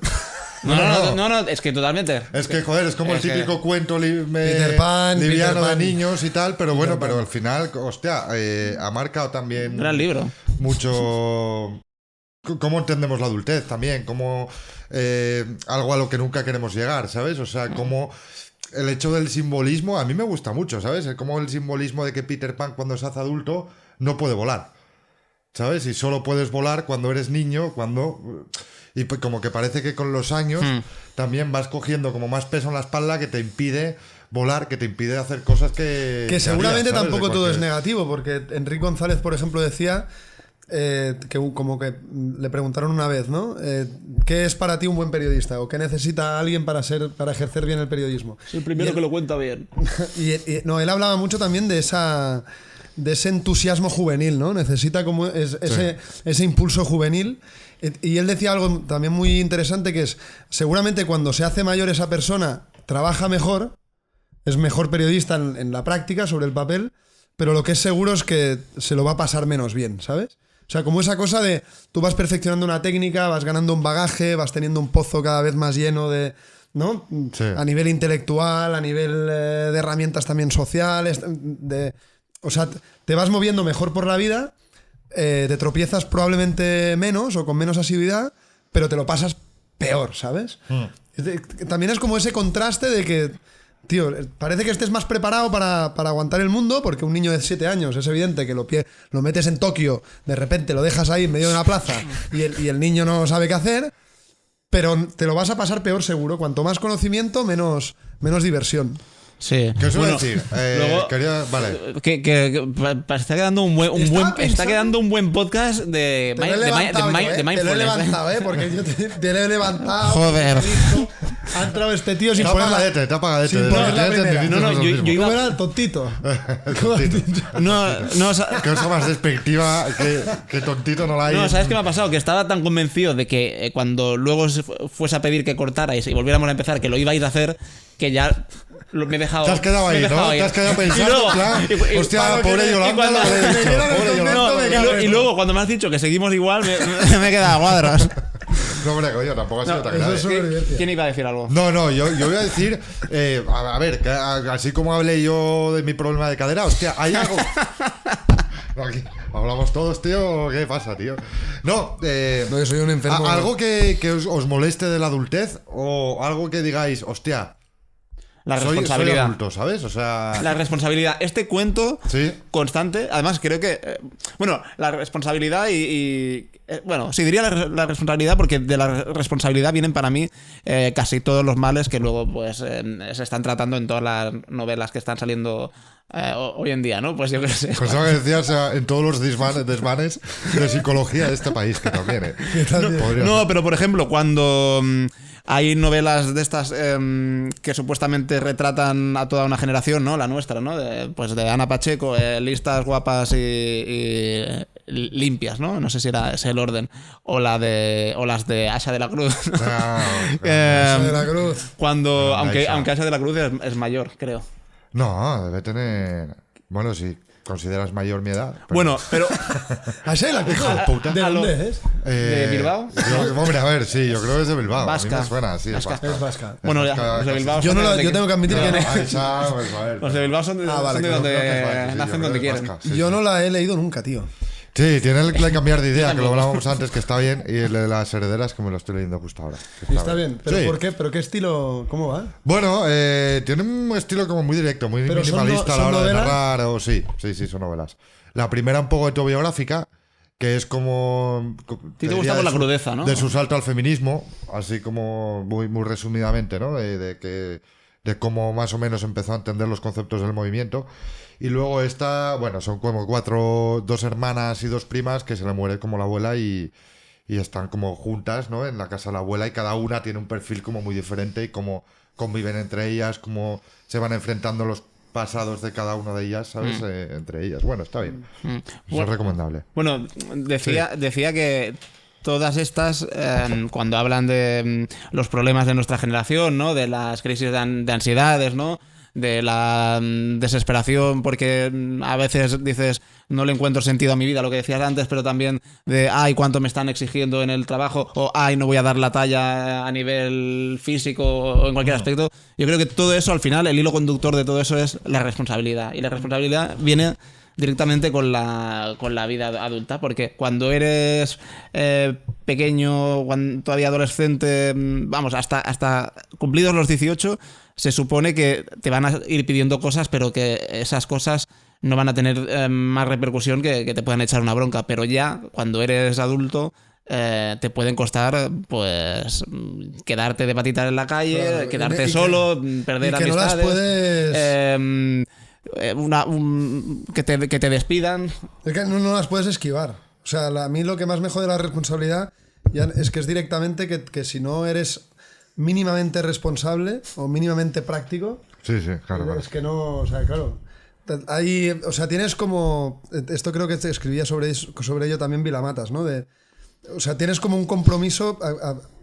Speaker 2: No, es que totalmente.
Speaker 1: Es que, joder, es como
Speaker 2: Es
Speaker 1: el
Speaker 2: que-
Speaker 1: típico cuento
Speaker 3: Peter Pan,
Speaker 1: liviano
Speaker 3: Peter Pan.
Speaker 1: de niños y tal, pero bueno, pero al final, hostia, ha marcado también
Speaker 2: Gran libro.
Speaker 1: mucho cómo entendemos la adultez también, cómo algo a lo que nunca queremos llegar, ¿sabes? O sea, cómo el hecho del simbolismo a mí me gusta mucho, ¿sabes? Como el simbolismo de que Peter Pan cuando se hace adulto no puede volar, ¿sabes? Y solo puedes volar cuando eres niño, y pues como que parece que con los años también vas cogiendo como más peso en la espalda que te impide volar, que te impide hacer cosas que
Speaker 3: seguramente
Speaker 1: harías, ¿sabes?
Speaker 3: tampoco
Speaker 1: De
Speaker 3: todo es
Speaker 1: cualquier-
Speaker 3: negativo, porque Enrique González, por ejemplo, decía como que le preguntaron una vez, ¿no? ¿Qué es para ti un buen periodista? ¿O qué necesita alguien para ejercer bien el periodismo?
Speaker 2: Es el primero que lo cuenta bien.
Speaker 3: No, él hablaba mucho también de ese entusiasmo juvenil, ¿no? Necesita como ese impulso juvenil. Y él decía algo también muy interesante, que es, seguramente cuando se hace mayor esa persona, trabaja mejor, es mejor periodista en la práctica, sobre el papel, pero lo que es seguro es que se lo va a pasar menos bien, ¿sabes? O sea, como esa cosa de tú vas perfeccionando una técnica, vas ganando un bagaje, vas teniendo un pozo cada vez más lleno de... ¿no?
Speaker 1: Sí.
Speaker 3: A nivel intelectual, a nivel de herramientas también sociales, o sea, te vas moviendo mejor por la vida, te tropiezas probablemente menos o con menos asiduidad, pero te lo pasas peor, ¿sabes? También es como ese contraste de que, tío, parece que estés más preparado para aguantar el mundo, porque un niño de 7 años es evidente que lo metes en Tokio, de repente lo dejas ahí en medio de una plaza y el niño no sabe qué hacer, pero te lo vas a pasar peor seguro. Cuanto más conocimiento, menos diversión.
Speaker 2: Sí.
Speaker 1: ¿Qué os iba a
Speaker 2: Bueno,
Speaker 1: decir?
Speaker 2: luego,
Speaker 1: Vale.
Speaker 2: está quedando un buen,
Speaker 3: Estaba pensando-
Speaker 2: está quedando un buen podcast de
Speaker 3: Te lo he levantado, yo,
Speaker 2: de
Speaker 3: te lo he
Speaker 2: mindfulness.
Speaker 3: levantado, porque yo te lo he levantado.
Speaker 2: Joder.
Speaker 3: he visto, ha entrado este tío sin
Speaker 1: Te
Speaker 3: poner
Speaker 1: apagadete, te apagadete.
Speaker 3: sin poner la primera.
Speaker 2: No, yo iba-
Speaker 3: ¿Cómo era el tontito?
Speaker 2: No,
Speaker 1: Qué cosa más despectiva, que tontito no la hay.
Speaker 2: no, ¿sabes qué me ha pasado? Que estaba tan convencido de que cuando luego fuese a pedir que cortarais y volviéramos a empezar, que lo ibais a hacer, que ya me he dejado.
Speaker 1: Te has quedado
Speaker 2: me he
Speaker 1: ahí,
Speaker 2: dejado
Speaker 1: ¿no?
Speaker 2: ir.
Speaker 1: Te has quedado pensando,
Speaker 2: Y luego-
Speaker 1: en plan,
Speaker 2: y-
Speaker 1: hostia,
Speaker 3: para lo que
Speaker 1: pobre
Speaker 3: le- y
Speaker 1: Yolanda,
Speaker 2: cuando-
Speaker 1: lo que he dicho,
Speaker 3: me queda
Speaker 1: pobre
Speaker 3: el
Speaker 1: Yolanda.
Speaker 3: concepto, me cago en
Speaker 2: y luego cuando me has dicho que seguimos igual, me he quedado a cuadros.
Speaker 1: No, hombre, coño, tampoco ha sido tan
Speaker 3: eso
Speaker 1: grave.
Speaker 3: es súper divertido.
Speaker 2: ¿Quién iba a decir algo?
Speaker 1: No, yo voy a decir, a ver, así como hablé yo de mi problema de cadera, hostia, hay algo... No, aquí hablamos todos, tío, ¿qué pasa, tío? No,
Speaker 3: No, yo soy un enfermo.
Speaker 1: algo que os moleste de la adultez o algo que digáis, hostia,
Speaker 2: La
Speaker 1: soy
Speaker 2: responsabilidad.
Speaker 1: adulto, ¿sabes? O sea...
Speaker 2: La responsabilidad. Este cuento
Speaker 1: Sí.
Speaker 2: constante, además creo que... bueno, la responsabilidad bueno, sí, diría la responsabilidad porque de la responsabilidad vienen para mí casi todos los males que luego pues se están tratando en todas las novelas que están saliendo hoy en día, ¿no? Pues yo qué sé.
Speaker 1: Cosa que decías en todos los desvanes de psicología de este país, que también, Podría
Speaker 2: No,
Speaker 1: ser.
Speaker 2: pero por ejemplo, cuando hay novelas de estas que supuestamente retratan a toda una generación, ¿no? La nuestra, ¿no? Pues de Ana Pacheco, listas, guapas y limpias, ¿no? No sé si era ese el orden. O las de Asha de la Cruz.
Speaker 1: Ah,
Speaker 3: de la Cruz.
Speaker 2: Cuando,
Speaker 1: Aisha.
Speaker 2: aunque Asha de la Cruz es mayor, creo.
Speaker 1: No, debe tener... Bueno, si consideras mayor mi edad. pero-
Speaker 2: Bueno, pero
Speaker 3: ¿Así la Cruz?
Speaker 1: puta.
Speaker 3: ¿De dónde es?
Speaker 2: ¿de Bilbao?
Speaker 1: Hombre, a ver, sí, yo creo que es de Bilbao.
Speaker 2: Vasca.
Speaker 1: A mí me suena, sí, es
Speaker 2: Vasca.
Speaker 1: vasca.
Speaker 3: Es vasca.
Speaker 2: Bueno, ya,
Speaker 1: vasca
Speaker 2: los de
Speaker 1: casi.
Speaker 2: Bilbao
Speaker 3: Yo,
Speaker 2: son
Speaker 3: no
Speaker 2: de-
Speaker 3: yo tengo que admitir que no,
Speaker 1: Aisha, pues, a ver.
Speaker 2: los de Bilbao son de,
Speaker 3: Ah, vale,
Speaker 2: son de
Speaker 3: creo
Speaker 2: donde
Speaker 1: que es vasca, sí, yo
Speaker 2: nacen
Speaker 1: creo
Speaker 2: donde
Speaker 1: que es
Speaker 2: quieren.
Speaker 1: vasca, sí,
Speaker 3: yo
Speaker 1: sí.
Speaker 3: no la he leído nunca, tío.
Speaker 1: Sí, tiene que cambiar de idea, que lo hablábamos antes, que está bien, y el de las herederas, que me lo estoy leyendo justo ahora. que
Speaker 3: Está bien. ¿Pero
Speaker 1: Sí.
Speaker 3: por qué? ¿Pero qué estilo? ¿Cómo va?
Speaker 1: Bueno, tiene un estilo como muy directo, muy
Speaker 3: Pero son
Speaker 1: minimalista a la
Speaker 3: son
Speaker 1: hora de
Speaker 3: novelas.
Speaker 1: narrar. O sí, son novelas. La primera un poco autobiográfica, que es como...
Speaker 2: te gusta por la crudeza, ¿no?
Speaker 1: De su salto al feminismo, así como muy resumidamente, ¿no? De cómo más o menos empezó a entender los conceptos del movimiento. Y luego esta, bueno, son como dos hermanas y dos primas que se le muere como la abuela y están como juntas, ¿no? En la casa de la abuela y cada una tiene un perfil como muy diferente y cómo conviven entre ellas, cómo se van enfrentando los pasados de cada una de ellas, ¿sabes? Entre ellas. Bueno, está bien. Eso es recomendable.
Speaker 2: Bueno, decía que todas estas, cuando hablan de los problemas de nuestra generación, ¿no? De las crisis de ansiedades, ¿no? De la desesperación porque a veces dices no le encuentro sentido a mi vida, lo que decías antes, pero también de ay, cuánto me están exigiendo en el trabajo o ay, no voy a dar la talla a nivel físico o en cualquier aspecto. Yo creo que todo eso, al final, el hilo conductor de todo eso es la responsabilidad, y la responsabilidad viene directamente con la vida adulta, porque cuando eres pequeño, todavía adolescente, vamos, hasta cumplidos los 18, se supone que te van a ir pidiendo cosas, pero que esas cosas no van a tener más repercusión que te puedan echar una bronca, pero ya cuando eres adulto te pueden costar pues quedarte de patitas en la calle,
Speaker 3: Claro,
Speaker 2: quedarte
Speaker 3: y que-
Speaker 2: solo, perder
Speaker 3: y que no las
Speaker 2: amistades,
Speaker 3: puedes...
Speaker 2: que te despidan.
Speaker 3: Es que no las puedes esquivar. O sea, a mí lo que más me jode la responsabilidad ya es que es directamente que si no eres mínimamente responsable o mínimamente práctico,
Speaker 1: Sí, claro.
Speaker 3: es que no, o sea, claro. O sea, tienes como... Esto creo que te escribía sobre ello también Vilamatas, ¿no? O sea, tienes como un compromiso...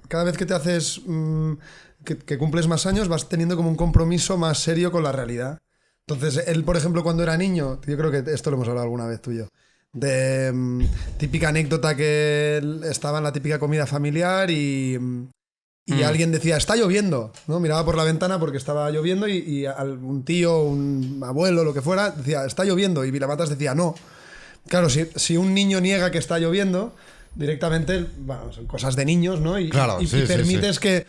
Speaker 3: cada vez que te haces... que cumples más años, vas teniendo como un compromiso más serio con la realidad. Entonces, él, por ejemplo, cuando era niño, yo creo que esto lo hemos hablado alguna vez tú y yo, de típica anécdota que él estaba en la típica comida familiar y alguien decía, está lloviendo, ¿no? Miraba por la ventana porque estaba lloviendo y un tío, un abuelo, lo que fuera, decía, está lloviendo, y Vilamatas decía, no. Claro, si un niño niega que está lloviendo, directamente, bueno, son cosas de niños, ¿no? Y permites que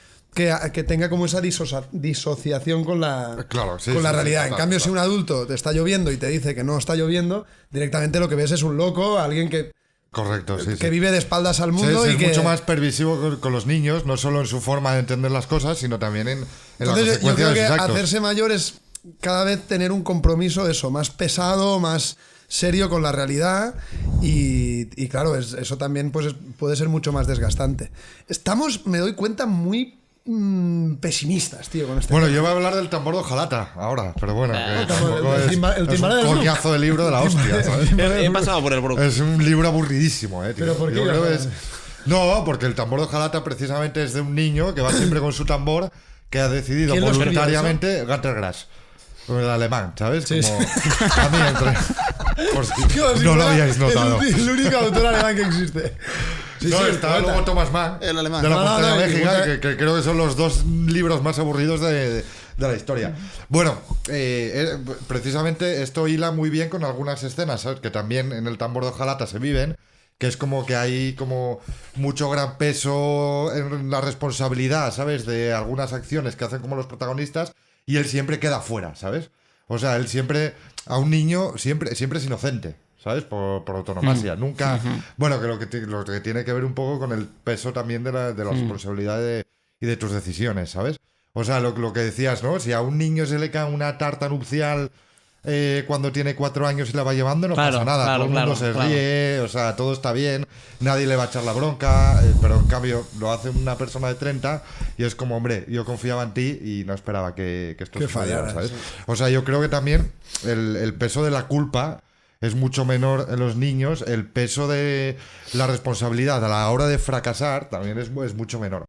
Speaker 3: tenga como esa disociación con la, con la realidad. En cambio, si un adulto te está lloviendo y te dice que no está lloviendo, directamente lo que ves es un loco, alguien que
Speaker 1: Correcto,
Speaker 3: que vive de espaldas al mundo
Speaker 1: es
Speaker 3: y que...
Speaker 1: mucho más permisivo con los niños, no solo en su forma de entender las cosas, sino también en las
Speaker 3: Entonces, yo
Speaker 1: consecuencias
Speaker 3: creo
Speaker 1: de
Speaker 3: que
Speaker 1: sus actos.
Speaker 3: hacerse mayor es cada vez tener un compromiso, eso, más pesado, más serio con la realidad y claro, eso también pues, puede ser mucho más desgastante. Estamos, me doy cuenta, muy pesimistas, tío, con este
Speaker 1: Bueno,
Speaker 3: tema.
Speaker 1: yo voy a hablar del tambor de Hojalata ahora, pero bueno, que
Speaker 3: el
Speaker 1: tampoco es
Speaker 3: timbalero
Speaker 1: un
Speaker 3: del
Speaker 1: coñazo de libro de la hostia, ¿sabes?
Speaker 2: He pasado por el Brook.
Speaker 1: Es un libro aburridísimo, tío.
Speaker 3: ¿Pero por qué?
Speaker 1: Yo creo que No, porque el tambor de Hojalata precisamente es de un niño que va siempre con su tambor, que ha decidido
Speaker 3: ¿Quién lo escribió
Speaker 1: voluntariamente Günter Grass. El alemán, ¿sabes?
Speaker 3: Sí,
Speaker 1: Como a mí entre... Por si no lo habíais notado.
Speaker 3: El único autor alemán que existe. Sí,
Speaker 1: no,
Speaker 3: sí, el
Speaker 1: estaba
Speaker 3: poeta.
Speaker 1: luego Thomas Mann,
Speaker 2: El alemán.
Speaker 1: de la
Speaker 3: No, no,
Speaker 1: Montaña
Speaker 3: no,
Speaker 1: Mágica,
Speaker 3: ninguna-
Speaker 1: que creo que son los 2 libros más aburridos de la historia. Bueno, precisamente esto hila muy bien con algunas escenas, ¿sabes? Que también en el tambor de hojalata se viven, que es como que hay como mucho gran peso en la responsabilidad, ¿sabes? De algunas acciones que hacen como los protagonistas y él siempre queda fuera, ¿sabes? O sea, él siempre, a un niño, siempre es inocente, ¿sabes? Por autonomasia. Nunca. Bueno, que lo que tiene que ver un poco con el peso también de la responsabilidad y de tus decisiones, ¿sabes? O sea, lo que decías, ¿no? Si a un niño se le cae una tarta nupcial cuando tiene 4 años y la va llevando, no
Speaker 2: Claro,
Speaker 1: pasa nada.
Speaker 2: claro,
Speaker 1: Todo el mundo
Speaker 2: claro,
Speaker 1: se
Speaker 2: claro.
Speaker 1: ríe, o sea, todo está bien, nadie le va a echar la bronca, pero en cambio lo hace una persona de 30 y es como, hombre, yo confiaba en ti y no esperaba que esto
Speaker 3: Que
Speaker 1: sucediera,
Speaker 3: fallaras,
Speaker 1: ¿sabes?
Speaker 3: sí.
Speaker 1: O sea, yo creo que también el peso de la culpa es mucho menor en los niños, el peso de la responsabilidad a la hora de fracasar también es mucho menor.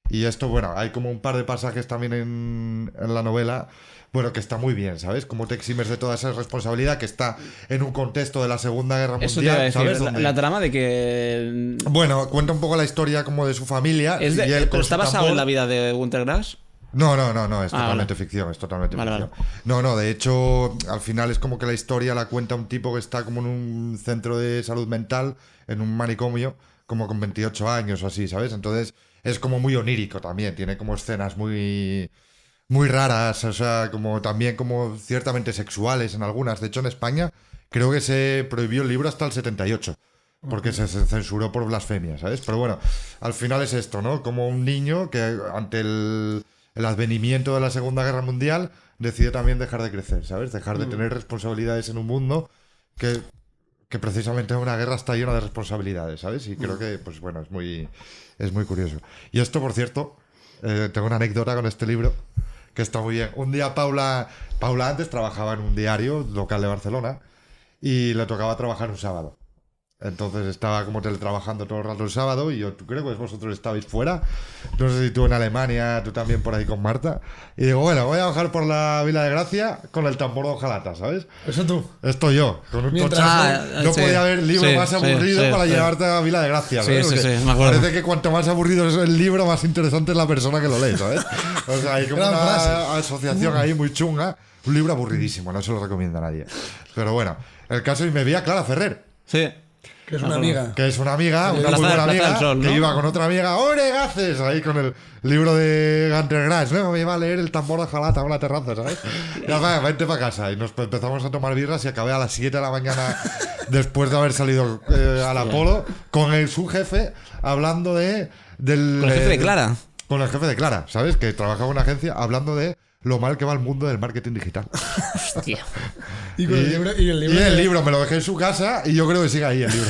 Speaker 1: Y esto, bueno, hay como un par de pasajes también en la novela, bueno, que está muy bien, ¿sabes? Cómo te eximes de toda esa responsabilidad que está en un contexto de la Segunda Guerra
Speaker 2: Eso te iba a
Speaker 1: Mundial,
Speaker 2: decir.
Speaker 1: ¿sabes?
Speaker 2: La,
Speaker 1: Donde-
Speaker 2: la trama de que.
Speaker 1: Bueno, cuenta un poco la historia como de su familia.
Speaker 2: Es de-
Speaker 1: y él
Speaker 2: pero
Speaker 1: con
Speaker 2: está
Speaker 1: su
Speaker 2: basado
Speaker 1: tambor-
Speaker 2: en la vida de Gunter Grass.
Speaker 1: No, es
Speaker 2: Ah,
Speaker 1: totalmente
Speaker 2: vale.
Speaker 1: ficción, es totalmente
Speaker 2: Vale,
Speaker 1: ficción.
Speaker 2: vale.
Speaker 1: No, de hecho, al final es como que la historia la cuenta un tipo que está como en un centro de salud mental, en un manicomio, como con 28 años o así, ¿sabes? Entonces es como muy onírico también, tiene como escenas muy raras, o sea, como también como ciertamente sexuales en algunas. De hecho, en España creo que se prohibió el libro hasta el 78. Porque se censuró por blasfemia, ¿sabes? Pero bueno, al final es esto, ¿no? Como un niño que ante el advenimiento de la Segunda Guerra Mundial decide también dejar de crecer, ¿sabes? Dejar de tener responsabilidades en un mundo que precisamente una guerra está llena de responsabilidades, ¿sabes? Y creo que, pues bueno, es muy curioso. Y esto, por cierto, tengo una anécdota con este libro que está muy bien. Un día Paula antes trabajaba en un diario local de Barcelona y le tocaba trabajar un sábado. Entonces estaba como teletrabajando todo el rato el sábado y yo creo que vosotros estabais fuera. No sé si tú en Alemania, tú también por ahí con Marta. Y digo, bueno, voy a bajar por la Vila de Gracia con el tambor de hojalata, ¿sabes?
Speaker 3: Eso tú.
Speaker 1: Esto yo, con un
Speaker 3: Mientras-
Speaker 1: tochazo. No
Speaker 2: sí.
Speaker 1: podía haber libro
Speaker 2: Sí,
Speaker 1: más
Speaker 2: sí,
Speaker 1: aburrido
Speaker 2: sí,
Speaker 1: para
Speaker 2: sí.
Speaker 1: llevarte a la Vila de Gracia,
Speaker 2: Sí,
Speaker 1: ¿sabes?
Speaker 2: sí,
Speaker 1: Porque
Speaker 2: sí, me acuerdo.
Speaker 1: parece que cuanto más aburrido es el libro, más interesante es la persona que lo lee, ¿sabes? O sea, hay como
Speaker 3: Gran
Speaker 1: una
Speaker 3: frase.
Speaker 1: asociación ahí muy chunga. Un libro aburridísimo, no se lo recomiendo a nadie. Pero bueno, el caso y me vi a Clara Ferrer.
Speaker 2: Sí.
Speaker 3: Que es una amiga.
Speaker 1: Que es una amiga, una
Speaker 2: Plaza-
Speaker 1: muy buena
Speaker 2: Plaza
Speaker 1: amiga,
Speaker 2: del Sol,
Speaker 1: que
Speaker 2: ¿no?
Speaker 1: iba con otra amiga, ¡Ore, gaces! Ahí con el libro de Gunter Grass, ¿no? Me iba a leer el tambor de jalata en la terraza, ¿sabes? Y nada, vente para casa. Y nos empezamos a tomar birras y acabé a las 7 de la mañana, después de haber salido al Apolo, con su jefe, hablando del...
Speaker 2: Con el jefe de Clara.
Speaker 1: Con el jefe de Clara, ¿sabes? Que trabajaba en una agencia, hablando de lo mal que va el mundo del marketing digital.
Speaker 2: Hostia.
Speaker 3: Y con el libro. Y el libro,
Speaker 1: Y el
Speaker 3: que-
Speaker 1: libro me lo dejé en su casa y yo creo que sigue ahí el libro.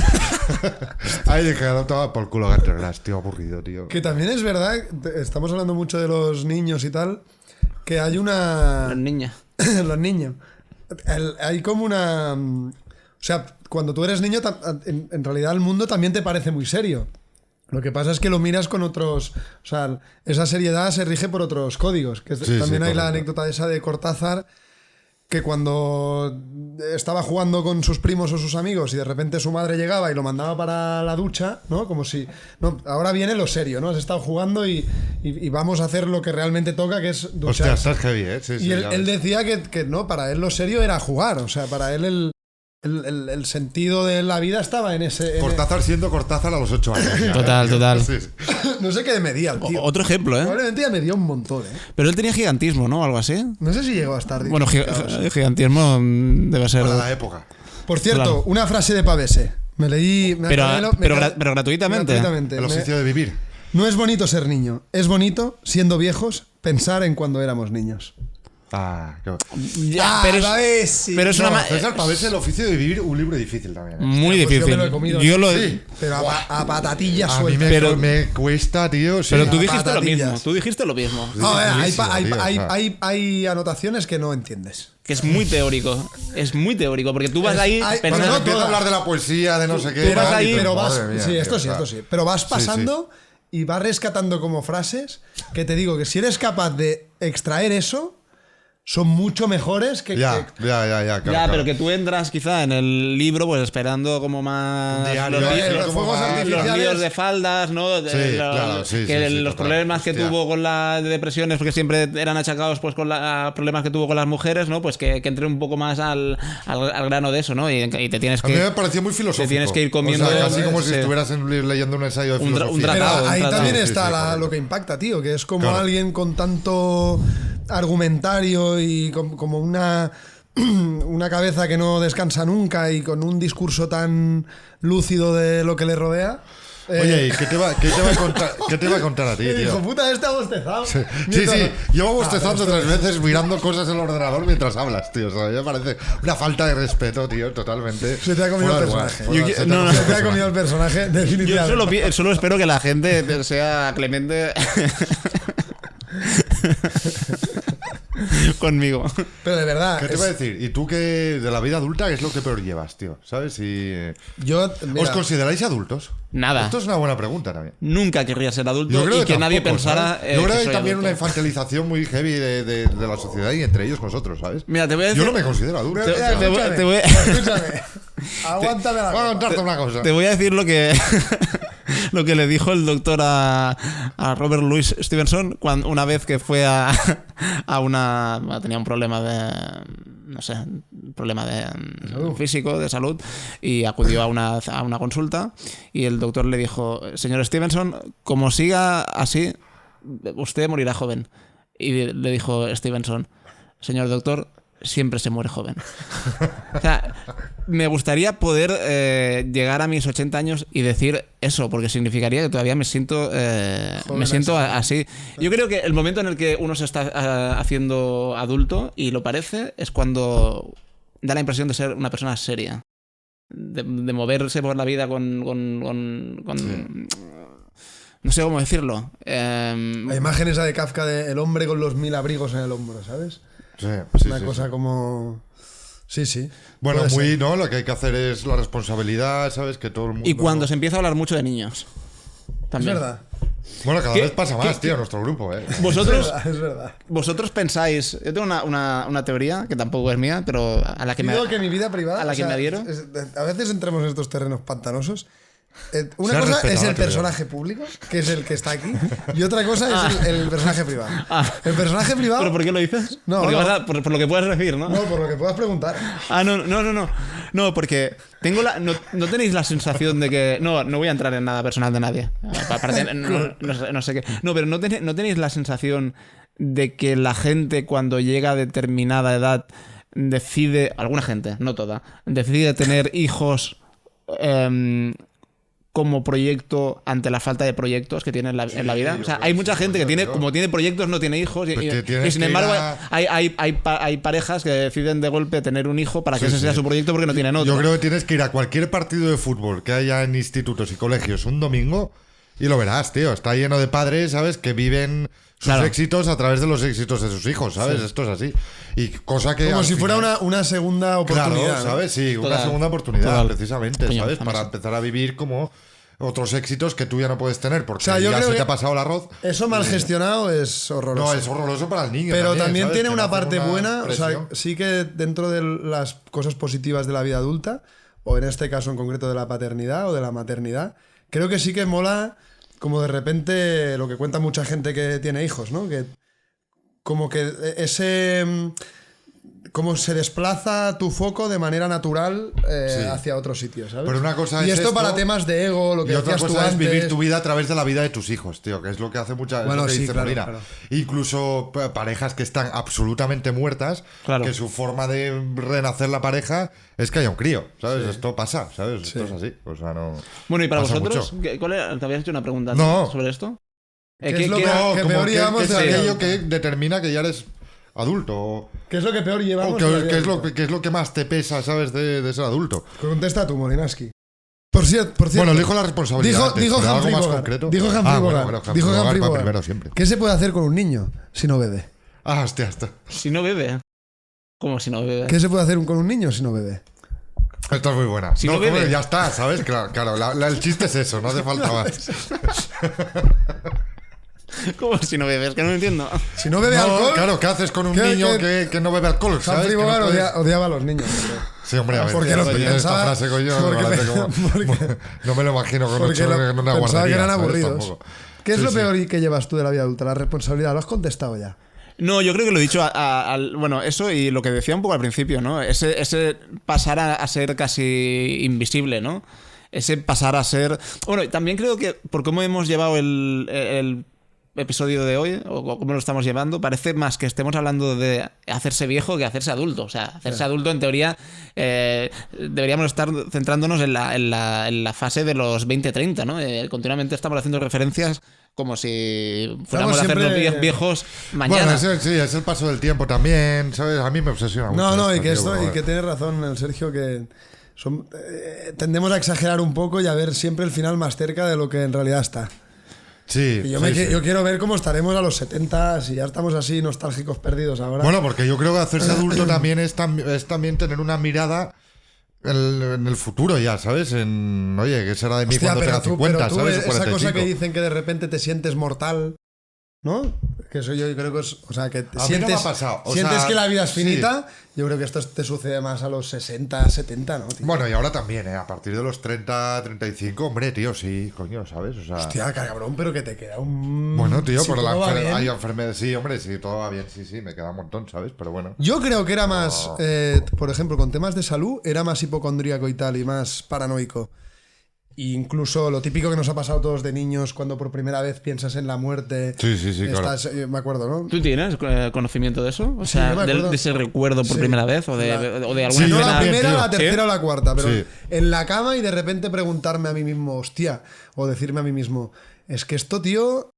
Speaker 1: Ahí dije, no toma por culo Gunter Grass, tío, aburrido, tío.
Speaker 3: Que también es verdad, estamos hablando mucho de los niños y tal, que hay una...
Speaker 2: La niña.
Speaker 3: los niños. Hay como una... O sea, cuando tú eres niño, en realidad el mundo también te parece muy serio. Lo que pasa es que lo miras con otros... O sea, esa seriedad se rige por otros códigos. Que
Speaker 1: Sí,
Speaker 3: también
Speaker 1: sí,
Speaker 3: hay la
Speaker 1: correcto.
Speaker 3: anécdota esa de Cortázar, que cuando estaba jugando con sus primos o sus amigos y de repente su madre llegaba y lo mandaba para la ducha, ¿no? Como si... No, ahora viene lo serio, ¿no? Has estado jugando y vamos a hacer lo que realmente toca, que es
Speaker 1: Hostia,
Speaker 3: ducharse.
Speaker 1: estás heavy, ¿eh? Sí, sí,
Speaker 3: Y él,
Speaker 1: ya
Speaker 3: él
Speaker 1: ves.
Speaker 3: decía que no, para él lo serio era jugar. O sea, para él el sentido de la vida estaba en ese...
Speaker 1: Cortázar siendo Cortázar a los 8 años. ya,
Speaker 2: Total,
Speaker 1: ¿eh?
Speaker 2: total.
Speaker 1: Sí, sí.
Speaker 3: no sé qué medía el tío.
Speaker 2: Otro ejemplo, ¿eh?
Speaker 3: Probablemente ya medía un montón, ¿eh?
Speaker 2: Pero él tenía gigantismo, ¿no? Algo así.
Speaker 3: No sé si llegó a estar...
Speaker 2: Bueno, gigantismo debe ser.
Speaker 1: Para la época.
Speaker 3: Por cierto,
Speaker 2: Claro.
Speaker 3: una frase de Pavese. Me leí... me
Speaker 2: Pero,
Speaker 3: acabé lo- me
Speaker 2: pero,
Speaker 3: acabé-
Speaker 2: pero gratuitamente.
Speaker 3: gratuitamente.
Speaker 1: El
Speaker 3: Me-
Speaker 1: oficio de vivir.
Speaker 3: No es bonito ser niño. Es bonito, siendo viejos, pensar en cuando éramos niños.
Speaker 1: Ah, qué...
Speaker 2: Ya, pero es, pero es una
Speaker 1: No,
Speaker 2: ma-
Speaker 1: César Pavese, el oficio de vivir, un libro difícil también. ¿eh?
Speaker 2: muy
Speaker 3: Pues yo
Speaker 2: difícil.
Speaker 3: me lo he comido.
Speaker 2: Yo lo-
Speaker 1: Sí.
Speaker 3: Pero a patatillas
Speaker 1: A mí
Speaker 3: sueltas.
Speaker 1: me cuesta, tío. sí.
Speaker 2: pero tú dijiste lo
Speaker 3: patatillas.
Speaker 2: mismo. Tú dijiste lo mismo.
Speaker 3: No, hay,
Speaker 1: Buenísimo, tío, o sea.
Speaker 3: hay anotaciones que no entiendes.
Speaker 2: Que es muy teórico. Es muy teórico. Porque tú vas
Speaker 3: Es-
Speaker 2: ahí
Speaker 3: hay-
Speaker 2: pensando.
Speaker 1: Cuando
Speaker 3: no
Speaker 1: empieza a
Speaker 3: todas.
Speaker 1: hablar de la poesía, de no sé qué.
Speaker 2: Tú vas
Speaker 1: tal,
Speaker 2: ahí,
Speaker 1: y
Speaker 3: Pero
Speaker 1: dices,
Speaker 3: vas,
Speaker 1: madre mía,
Speaker 3: sí,
Speaker 1: tío,
Speaker 3: esto
Speaker 1: o
Speaker 3: sí,
Speaker 1: sea,
Speaker 3: esto sí. Pero vas
Speaker 1: sí.
Speaker 3: pasando y vas rescatando como frases que te digo que si eres capaz de extraer eso, son mucho mejores que...
Speaker 1: Ya, claro.
Speaker 2: pero que tú entras quizá en el libro pues esperando como más
Speaker 1: Diario,
Speaker 3: los fuegos artificiales.
Speaker 2: los líos de faldas, ¿no? Los problemas que tuvo con las depresiones, porque siempre eran achacados pues con los problemas que tuvo con las mujeres, ¿no? Pues que entre un poco más al grano de eso, ¿no? Y te tienes que...
Speaker 1: A mí me pareció muy filosófico.
Speaker 2: Te tienes que ir comiendo...
Speaker 1: O sea, casi como si estuvieras leyendo un ensayo de filosofía.
Speaker 2: un tratado.
Speaker 3: Pero ahí también
Speaker 1: Sí,
Speaker 3: está
Speaker 1: sí,
Speaker 3: lo que impacta, tío, que es como
Speaker 1: Claro.
Speaker 3: alguien con tanto argumentario y como una cabeza que no descansa nunca y con un discurso tan lúcido de lo que le rodea.
Speaker 1: Oye, ¿y qué te va a contar a ti,
Speaker 3: Hijo
Speaker 1: tío?
Speaker 3: puta, ha bostezado.
Speaker 1: Sí, llevo bostezando 3 veces mirando cosas en el ordenador mientras hablas, tío. O sea, me parece una falta de respeto, tío, totalmente.
Speaker 3: Se te ha comido
Speaker 1: fuera
Speaker 3: el
Speaker 1: de
Speaker 3: personaje.
Speaker 1: lugar.
Speaker 2: Yo-
Speaker 1: Se
Speaker 2: no,
Speaker 3: Se te ha comido el personaje,
Speaker 2: Yo
Speaker 3: definitivamente.
Speaker 2: solo espero que la gente sea clemente conmigo.
Speaker 3: Pero de verdad,
Speaker 1: ¿Qué te iba a decir? ¿Y tú qué de la vida adulta qué es lo que peor llevas, tío? ¿Sabes?
Speaker 3: yo, mira,
Speaker 1: ¿Os consideráis adultos?
Speaker 2: Nada.
Speaker 1: Esto es una buena pregunta también.
Speaker 2: Nunca querría ser adulto
Speaker 1: Yo creo
Speaker 2: y que nadie
Speaker 1: tampoco,
Speaker 2: pensara
Speaker 1: ¿sabes? Yo creo que hay
Speaker 2: soy
Speaker 1: también
Speaker 2: adulto.
Speaker 1: una infantilización muy heavy de la sociedad y entre ellos nosotros, ¿sabes?
Speaker 2: Mira, te voy a decir...
Speaker 1: Yo no me considero adulto.
Speaker 3: Mira,
Speaker 2: te voy-
Speaker 3: escúchame,
Speaker 2: te voy-
Speaker 3: escúchame. Aguántame la
Speaker 1: Voy a
Speaker 3: copa.
Speaker 1: contarte una cosa.
Speaker 2: Te voy a decir lo que lo que le dijo el doctor a Robert Louis Stevenson una vez que fue a una... tenía un problema no sé, un problema físico, de salud, y acudió a una consulta y el doctor le dijo: señor Stevenson, como siga así, usted morirá joven. Y le dijo Stevenson: señor doctor, siempre se muere joven. O sea, me gustaría poder llegar a mis 80 años y decir eso, porque significaría que todavía me siento así. Yo creo que el momento en el que uno se está haciendo adulto y lo parece es cuando da la impresión de ser una persona seria. De moverse por la vida con no sé cómo decirlo.
Speaker 3: La imagen esa de Kafka de el hombre con los 1000 abrigos en el hombro, ¿sabes?
Speaker 1: Sí,
Speaker 3: Una cosa como... Sí.
Speaker 1: Bueno,
Speaker 3: Puede ser.
Speaker 1: ¿no? Lo que hay que hacer es la responsabilidad, ¿sabes? Que todo el mundo...
Speaker 2: Y cuando se empieza a hablar mucho de niños.
Speaker 3: Es
Speaker 2: También.
Speaker 3: verdad.
Speaker 1: Bueno, cada
Speaker 2: ¿Qué?
Speaker 1: vez pasa más, tío, en nuestro grupo, ¿eh?
Speaker 2: Vosotros...
Speaker 3: Es verdad.
Speaker 2: Vosotros pensáis, yo tengo una teoría que tampoco es mía, pero a la que
Speaker 3: Yo
Speaker 2: me
Speaker 3: digo que mi vida privada...
Speaker 2: a la que me adhiero.
Speaker 3: A veces entramos en estos terrenos pantanosos. Una
Speaker 1: Se ha
Speaker 3: cosa
Speaker 1: respetado
Speaker 3: es
Speaker 1: la
Speaker 3: el
Speaker 1: teoría.
Speaker 3: personaje público, que es el que está aquí, y otra cosa es el personaje privado.
Speaker 2: Ah.
Speaker 3: El personaje privado...
Speaker 2: ¿Pero por qué lo dices?
Speaker 3: No,
Speaker 2: Porque
Speaker 3: no.
Speaker 2: por lo que puedes decir, ¿no?
Speaker 3: No, por lo que puedas preguntar.
Speaker 2: Ah, no. No, porque tengo no tenéis la sensación de que... No voy a entrar en nada personal de nadie. Aparte, no sé qué. No, pero no tenéis la sensación de que la gente cuando llega a determinada edad decide... Alguna gente, no toda. Decide tener hijos... como proyecto ante la falta de proyectos que tiene en la vida. O sea, hay mucha gente que tiene, como tiene proyectos, no tiene hijos.
Speaker 1: Pues
Speaker 2: Y
Speaker 1: tienes
Speaker 2: sin
Speaker 1: que
Speaker 2: embargo,
Speaker 1: ir
Speaker 2: hay parejas que deciden de golpe tener un hijo para que ese sea su proyecto porque no tienen otro.
Speaker 1: Yo creo que tienes que ir a cualquier partido de fútbol que haya en institutos y colegios un domingo y lo verás, tío. Está lleno de padres, ¿sabes? Que viven sus
Speaker 2: Claro.
Speaker 1: éxitos a través de los éxitos de sus hijos, ¿sabes? Esto es así. Y cosa que...
Speaker 3: Como
Speaker 1: al
Speaker 3: si fuera
Speaker 1: final-
Speaker 3: una segunda oportunidad.
Speaker 1: Claro,
Speaker 3: ¿no?
Speaker 1: ¿sabes? Sí, una
Speaker 2: Total.
Speaker 1: segunda oportunidad,
Speaker 2: Total.
Speaker 1: precisamente,
Speaker 2: Coño,
Speaker 1: ¿sabes?
Speaker 2: además-
Speaker 1: Para empezar a vivir como otros éxitos que tú ya no puedes tener porque
Speaker 3: O sea, yo
Speaker 1: ya
Speaker 3: creo
Speaker 1: se te
Speaker 3: que
Speaker 1: ha pasado el arroz.
Speaker 3: Eso mal gestionado es horroroso.
Speaker 1: No, es horroroso para el niño.
Speaker 3: Pero también
Speaker 1: ¿sabes?
Speaker 3: tiene
Speaker 1: Que
Speaker 3: una
Speaker 1: no hace
Speaker 3: parte
Speaker 1: una
Speaker 3: buena, o sea,
Speaker 1: presión.
Speaker 3: sí que dentro de las cosas positivas de la vida adulta, o en este caso en concreto de la paternidad o de la maternidad, creo que sí que mola como de repente lo que cuenta mucha gente que tiene hijos, ¿no? Que como que como se desplaza tu foco de manera natural
Speaker 1: Sí.
Speaker 3: hacia otro sitio, ¿sabes?
Speaker 1: Pero una cosa
Speaker 3: y
Speaker 1: es
Speaker 3: esto
Speaker 1: esto,
Speaker 3: para temas de ego, lo que
Speaker 1: Y otra
Speaker 3: decías tú
Speaker 1: cosa es
Speaker 3: antes.
Speaker 1: vivir tu vida a través de la vida de tus hijos, tío, que es lo que hace mucha es
Speaker 3: Bueno,
Speaker 1: lo que
Speaker 3: sí,
Speaker 1: dice
Speaker 3: claro,
Speaker 1: Molina.
Speaker 3: claro.
Speaker 1: Incluso parejas que están absolutamente muertas,
Speaker 2: Claro.
Speaker 1: que su forma de renacer la pareja es que haya un crío, ¿sabes? Esto pasa, ¿sabes? Esto es así. O sea, no.
Speaker 2: Bueno, y para
Speaker 1: pasa
Speaker 2: vosotros,
Speaker 1: mucho.
Speaker 2: ¿cuál era? ¿Te habías hecho una pregunta
Speaker 1: No.
Speaker 2: sobre esto?
Speaker 3: ¿Qué es lo que-
Speaker 1: No,
Speaker 3: que
Speaker 1: como
Speaker 3: peor llevamos
Speaker 1: que
Speaker 3: de
Speaker 1: es
Speaker 3: la vida
Speaker 1: aquello
Speaker 3: adulta?
Speaker 1: que determina que ya eres adulto.
Speaker 3: ¿Qué es lo que peor
Speaker 1: O
Speaker 3: llevamos? de la vida
Speaker 1: qué es
Speaker 3: adulta?
Speaker 1: qué es lo que más te pesa, ¿sabes? De ser adulto.
Speaker 3: Contesta tú, Molinaski. Por cierto.
Speaker 1: Bueno, elijo la responsabilidad.
Speaker 3: Dijo,
Speaker 1: antes,
Speaker 3: dijo
Speaker 1: pero algo
Speaker 3: Humphrey
Speaker 1: más
Speaker 3: Bogart.
Speaker 1: concreto.
Speaker 3: Dijo Humphrey Bogart.
Speaker 1: Bueno,
Speaker 3: Dijo
Speaker 1: Humphrey
Speaker 3: Humphrey
Speaker 1: Bogart va
Speaker 3: Bogart.
Speaker 1: primero siempre.
Speaker 3: ¿Qué se puede hacer con un niño si no bebe?
Speaker 1: Ah, hostia.
Speaker 2: Si no bebe. ¿Cómo si no bebe?
Speaker 3: ¿Qué se puede hacer con un niño si no bebe?
Speaker 1: Esta es muy buena.
Speaker 2: Si no
Speaker 1: ¿cómo?
Speaker 2: bebe.
Speaker 1: Ya está, ¿sabes? Claro, el chiste es eso, no hace falta más.
Speaker 2: ¿Cómo si no bebes? Que no lo entiendo.
Speaker 3: Si no bebe
Speaker 1: No,
Speaker 3: alcohol.
Speaker 1: claro, ¿qué haces con un
Speaker 3: ¿Qué-
Speaker 1: niño
Speaker 3: qué-
Speaker 1: que no bebe alcohol?
Speaker 3: Humphrey
Speaker 1: ¿Sabes? Que no
Speaker 3: Bogart
Speaker 1: puedes-
Speaker 3: odiaba a los niños.
Speaker 1: Sí, hombre, a ver.
Speaker 3: Porque
Speaker 1: tío,
Speaker 3: lo
Speaker 1: yo
Speaker 3: pensaba-
Speaker 1: esta frase con yo,
Speaker 3: porque
Speaker 1: no, la
Speaker 3: pe-
Speaker 1: tengo-
Speaker 3: porque-
Speaker 1: no me lo imagino con
Speaker 3: Porque
Speaker 1: ocho
Speaker 3: lo-
Speaker 1: en una
Speaker 3: pensaba
Speaker 1: guardería.
Speaker 3: que eran
Speaker 1: ¿sabes?
Speaker 3: aburridos.
Speaker 1: Tampoco.
Speaker 3: ¿Qué es
Speaker 1: Sí,
Speaker 3: lo
Speaker 1: sí.
Speaker 3: peor que llevas tú de la vida adulta? La responsabilidad. ¿Lo has contestado ya?
Speaker 2: No, yo creo que lo he dicho bueno, eso y lo que decía un poco al principio, ¿no? Ese pasar a ser casi invisible, ¿no? Ese pasar a ser... Bueno, y también creo que por cómo hemos llevado el episodio de hoy, o cómo lo estamos llevando, parece más que estemos hablando de hacerse viejo que hacerse adulto. O sea, hacerse adulto, en teoría, deberíamos estar centrándonos en la fase de los 20-30, ¿no? Continuamente estamos haciendo referencias como si fuéramos a hacernos
Speaker 3: siempre-
Speaker 2: viejos mañana.
Speaker 1: Bueno, sí, es el paso del tiempo también, ¿sabes? A mí me obsesiona mucho.
Speaker 3: No, y que
Speaker 1: tío,
Speaker 3: y que tienes razón el Sergio, que tendemos a exagerar un poco y a ver siempre el final más cerca de lo que en realidad está.
Speaker 1: Sí,
Speaker 3: Y yo,
Speaker 1: sí, sí.
Speaker 3: yo quiero ver cómo estaremos a los 70, si ya estamos así nostálgicos perdidos ahora.
Speaker 1: Bueno, porque yo creo que hacerse adulto también es también tener una mirada en el futuro ya, ¿sabes? Oye, ¿qué será de mí
Speaker 3: Hostia,
Speaker 1: cuando tenga 50,
Speaker 3: pero tú,
Speaker 1: ¿sabes? O
Speaker 3: esa cosa
Speaker 1: 45.
Speaker 3: que dicen que de repente te sientes mortal, ¿no? Que eso yo creo que es... O sea, que te
Speaker 1: A mí
Speaker 3: sientes,
Speaker 1: no me ha pasado, o
Speaker 3: sientes
Speaker 1: sea,
Speaker 3: que la vida es
Speaker 1: sí.
Speaker 3: finita. Yo creo que esto te sucede más a los 60, 70, ¿no, tío?
Speaker 1: Bueno, y ahora también, ¿eh? A partir de los 30, 35, hombre, tío, sí, coño, ¿sabes? O sea...
Speaker 3: Hostia, cabrón, pero que te queda un...
Speaker 1: Bueno, tío,
Speaker 3: si
Speaker 1: pero
Speaker 3: todo va bien.
Speaker 1: hay enfermedades. Sí, hombre, sí, todo va bien, sí, me queda un montón, ¿sabes? Pero bueno.
Speaker 3: Yo creo que era más, por ejemplo, con temas de salud, era más hipocondríaco y tal, y más paranoico. E incluso lo típico que nos ha pasado a todos de niños cuando por primera vez piensas en la muerte.
Speaker 1: Sí, claro.
Speaker 3: Me acuerdo, ¿no?
Speaker 2: ¿Tú tienes conocimiento de eso? O sea,
Speaker 3: yo me acuerdo.
Speaker 2: de ese recuerdo por
Speaker 3: Sí.
Speaker 2: primera vez o de alguna
Speaker 1: Sí,
Speaker 3: No
Speaker 1: yo
Speaker 3: la
Speaker 2: escena?
Speaker 1: también,
Speaker 3: primera,
Speaker 1: tío.
Speaker 3: la tercera o la cuarta, pero
Speaker 1: Sí.
Speaker 3: en la cama y de repente preguntarme a mí mismo, hostia, o decirme a mí mismo, es que esto, tío,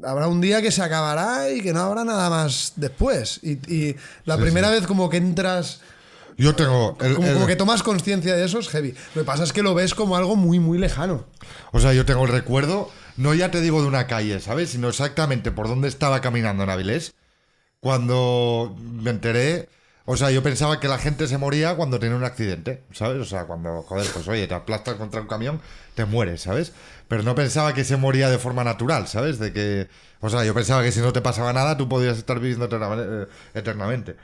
Speaker 3: habrá un día que se acabará y que no habrá nada más después. Y la
Speaker 1: Sí,
Speaker 3: primera
Speaker 1: sí.
Speaker 3: vez como que entras...
Speaker 1: Yo tengo...
Speaker 3: Como que tomas conciencia de eso es heavy. Lo que pasa es que lo ves como algo muy, muy lejano.
Speaker 1: O sea, yo tengo el recuerdo, no ya te digo de una calle, ¿sabes? Sino exactamente por dónde estaba caminando en Avilés. Cuando me enteré... O sea, yo pensaba que la gente se moría cuando tenía un accidente, ¿sabes? O sea, cuando, joder, pues oye, te aplastas contra un camión, te mueres, ¿sabes? Pero no pensaba que se moría de forma natural, ¿sabes? De que... O sea, yo pensaba que si no te pasaba nada, tú podías estar viviendo eternamente.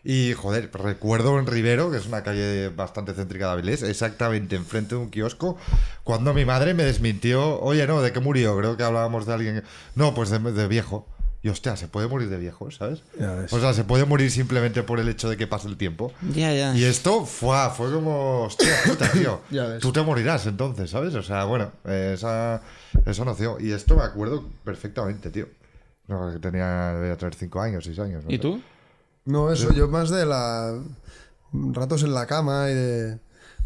Speaker 1: Y, joder, recuerdo en Rivero, que es una calle bastante céntrica de Avilés, exactamente enfrente de un kiosco, cuando mi madre me desmintió, oye, no, ¿de qué murió? Creo que hablábamos de alguien... No, pues de viejo. Y, hostia, se puede morir de viejo, ¿sabes?
Speaker 3: Ya ves.
Speaker 1: O sea, se puede morir simplemente por el hecho de que pase el tiempo.
Speaker 2: Ya.
Speaker 1: Y esto fue como, hostia puta, tío.
Speaker 3: Ya ves.
Speaker 1: Tú te morirás entonces, ¿sabes? O sea, bueno, esa noción. Y esto me acuerdo perfectamente, tío. No, que debía tener 5 años, 6 años. no
Speaker 2: ¿Y
Speaker 1: sé.
Speaker 2: tú?
Speaker 3: No, eso, yo más de ratos en la cama y de...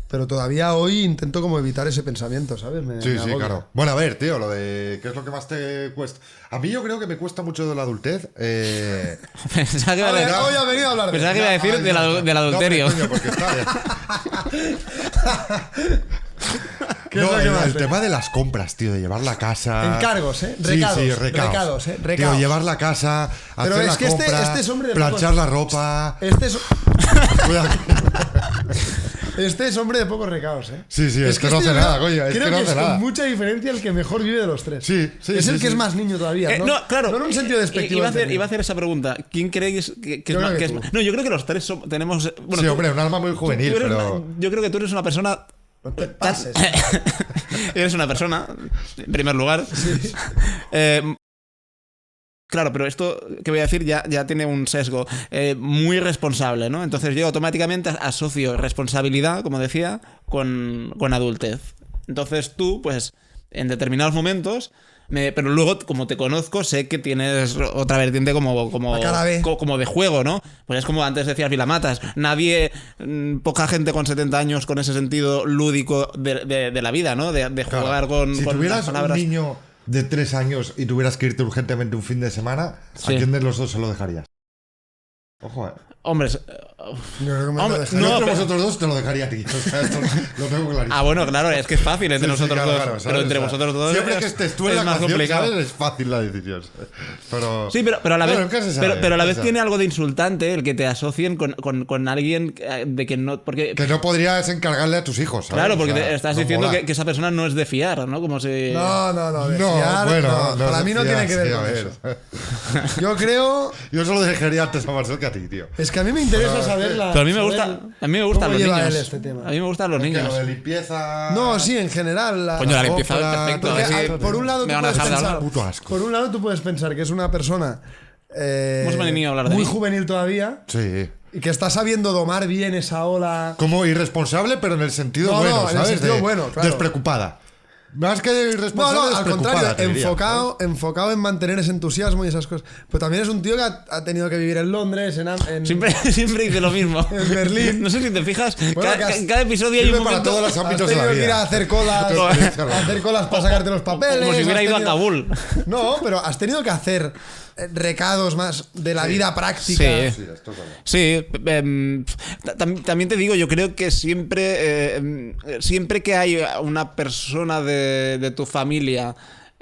Speaker 3: Pero todavía hoy intento como evitar ese pensamiento, ¿sabes?
Speaker 1: Sí,
Speaker 3: me
Speaker 1: sí,
Speaker 3: agobia.
Speaker 1: claro. Bueno, a ver, tío, lo de qué es lo que más te cuesta. A mí yo creo que me cuesta mucho de la adultez.
Speaker 2: Pensaba que iba
Speaker 3: A
Speaker 2: a
Speaker 3: ver,
Speaker 2: decir-
Speaker 3: hoy ha venido a hablar de...
Speaker 2: Pensaba que iba a decir del adulterio.
Speaker 1: No, coño, porque está...
Speaker 3: ¿Qué es lo que más
Speaker 1: el
Speaker 3: te-
Speaker 1: tema de las compras, tío, de llevar la casa.
Speaker 3: Encargos, ¿eh?
Speaker 1: Sí,
Speaker 3: Recados,
Speaker 1: sí, recados.
Speaker 3: recados.
Speaker 1: Tío, llevar la casa,
Speaker 3: Pero
Speaker 1: hacer
Speaker 3: es
Speaker 1: la
Speaker 3: que
Speaker 1: compra,
Speaker 3: este es hombre de
Speaker 1: planchar
Speaker 3: pocos-
Speaker 1: la ropa. Cuidado.
Speaker 3: Este es hombre de pocos recados, ¿eh?
Speaker 1: Sí, sí, es que no
Speaker 3: este
Speaker 1: hace
Speaker 3: yo
Speaker 1: nada, coño. Es
Speaker 3: creo
Speaker 1: que no
Speaker 3: que
Speaker 1: hace
Speaker 3: es con
Speaker 1: nada.
Speaker 3: mucha diferencia el que mejor vive de los tres.
Speaker 1: Sí, sí,
Speaker 3: Es
Speaker 1: sí,
Speaker 3: el que
Speaker 1: sí.
Speaker 3: es más niño todavía, ¿no?
Speaker 2: No, claro.
Speaker 3: No en un sentido despectivo.
Speaker 2: Iba a hacer esa pregunta. ¿Quién creéis que
Speaker 3: Yo
Speaker 2: es más?
Speaker 3: creo que
Speaker 2: que es
Speaker 3: tú.
Speaker 2: más? No, yo creo que los tres tenemos. Bueno,
Speaker 1: Sí,
Speaker 2: tú-
Speaker 1: hombre, un alma muy juvenil,
Speaker 2: tú eres
Speaker 1: pero.
Speaker 2: yo creo que tú eres una persona.
Speaker 3: No te pases.
Speaker 2: Eres una persona, en primer lugar. Claro, pero esto que voy a decir ya tiene un sesgo muy responsable, ¿no? Entonces yo automáticamente asocio responsabilidad, como decía, con adultez. Entonces tú, pues, en determinados momentos... pero luego, como te conozco, sé que tienes otra vertiente como
Speaker 3: La cara B.
Speaker 2: como de juego, ¿no? Pues es como antes decías Vilamatas. Nadie, poca gente con 70 años con ese sentido lúdico de la vida, ¿no? De
Speaker 1: Claro,
Speaker 2: jugar con
Speaker 1: si
Speaker 2: con
Speaker 1: tuvieras
Speaker 2: las palabras.
Speaker 1: un niño de 3 años y tuvieras que irte urgentemente un fin de semana,
Speaker 2: Sí.
Speaker 1: ¿a quién de los dos se lo dejarías? Ojo,
Speaker 2: Hombre,
Speaker 3: Yo creo que me
Speaker 2: Hombre,
Speaker 3: lo dejaría.
Speaker 2: no,
Speaker 1: Yo entre
Speaker 2: pero-
Speaker 1: vosotros dos te lo dejaría a ti. O sea, esto lo tengo clarísimo.
Speaker 2: bueno, claro, es que es fácil entre
Speaker 1: Sí, sí,
Speaker 2: nosotros
Speaker 1: claro,
Speaker 2: dos.
Speaker 1: claro,
Speaker 2: pero
Speaker 1: ¿sabes?
Speaker 2: entre
Speaker 1: O sea,
Speaker 2: vosotros dos
Speaker 1: siempre que estés tú en
Speaker 2: es
Speaker 1: la
Speaker 2: más
Speaker 1: canción,
Speaker 2: complicado.
Speaker 1: ¿sabes? Es fácil la decisión. ¿sabes? Pero,
Speaker 2: Sí, pero a la vez,
Speaker 1: Bueno, nunca se sabe,
Speaker 2: pero a la
Speaker 1: nunca
Speaker 2: vez
Speaker 1: se
Speaker 2: tiene
Speaker 1: sabe.
Speaker 2: algo de insultante el que te asocien con alguien de que no. Porque,
Speaker 1: Que no podrías encargarle a tus hijos, ¿sabes?
Speaker 2: claro, porque
Speaker 1: O sea,
Speaker 2: te estás
Speaker 1: no
Speaker 2: diciendo
Speaker 1: mola.
Speaker 2: que esa persona no es de fiar, ¿no? Como si.
Speaker 3: No, de
Speaker 1: No,
Speaker 3: fiar,
Speaker 1: bueno,
Speaker 3: no,
Speaker 1: no
Speaker 3: para
Speaker 1: se
Speaker 3: mí no
Speaker 1: fía,
Speaker 3: tiene que ver
Speaker 1: sí, a
Speaker 3: con
Speaker 1: ver.
Speaker 3: eso. Yo creo.
Speaker 1: Yo solo dejaría antes a Marcel que a ti, tío.
Speaker 3: Es que a mí me interesa
Speaker 1: Pero-
Speaker 3: saber la.
Speaker 2: Pero a mí me
Speaker 3: saber
Speaker 2: gustan
Speaker 3: cómo
Speaker 2: los
Speaker 3: lleva
Speaker 2: niños.
Speaker 3: él este tema.
Speaker 2: A mí me gustan los
Speaker 1: Que
Speaker 2: niños.
Speaker 1: lo de limpieza.
Speaker 3: No, sí, en general.
Speaker 2: Coño, la limpieza es
Speaker 1: compra,
Speaker 2: perfecto.
Speaker 3: Porque,
Speaker 2: a ver si
Speaker 3: por un lado
Speaker 2: me
Speaker 3: tú
Speaker 2: van a
Speaker 3: puedes
Speaker 2: dejar de
Speaker 3: pensar,
Speaker 2: hablar.
Speaker 1: Puto asco.
Speaker 3: por un lado tú puedes pensar que es una persona
Speaker 2: ¿Cómo se me anima a hablar de
Speaker 3: muy
Speaker 2: mí?
Speaker 3: juvenil todavía
Speaker 1: Sí.
Speaker 3: y que está sabiendo domar bien esa ola.
Speaker 1: Como irresponsable, pero en el sentido
Speaker 3: No,
Speaker 1: bueno,
Speaker 3: no, en el
Speaker 1: ¿sabes?
Speaker 3: sentido bueno, claro.
Speaker 1: Despreocupada. Más que
Speaker 3: No,
Speaker 1: irresponsable,
Speaker 3: no, al
Speaker 1: despreocupada,
Speaker 3: contrario,
Speaker 1: te diría,
Speaker 3: enfocado en mantener ese entusiasmo y esas cosas. Pero también es un tío que ha tenido que vivir en Londres, en
Speaker 2: Siempre dice lo mismo.
Speaker 3: En Berlín.
Speaker 2: No sé si te fijas,
Speaker 3: Bueno, que
Speaker 2: cada episodio hay un
Speaker 1: sirve para
Speaker 2: momento.
Speaker 1: todos los
Speaker 3: Has
Speaker 1: ámbitos de la
Speaker 3: tenido que ir
Speaker 1: vida.
Speaker 3: a hacer colas, para sacarte los papeles.
Speaker 2: Como si hubiera
Speaker 3: has
Speaker 2: ido a
Speaker 3: tenido-
Speaker 2: Kabul.
Speaker 3: No, pero has tenido que hacer recados más de la vida práctica.
Speaker 2: Sí.
Speaker 1: Sí, esto es verdad.
Speaker 2: Sí, también te digo, yo creo que siempre que hay una persona de tu familia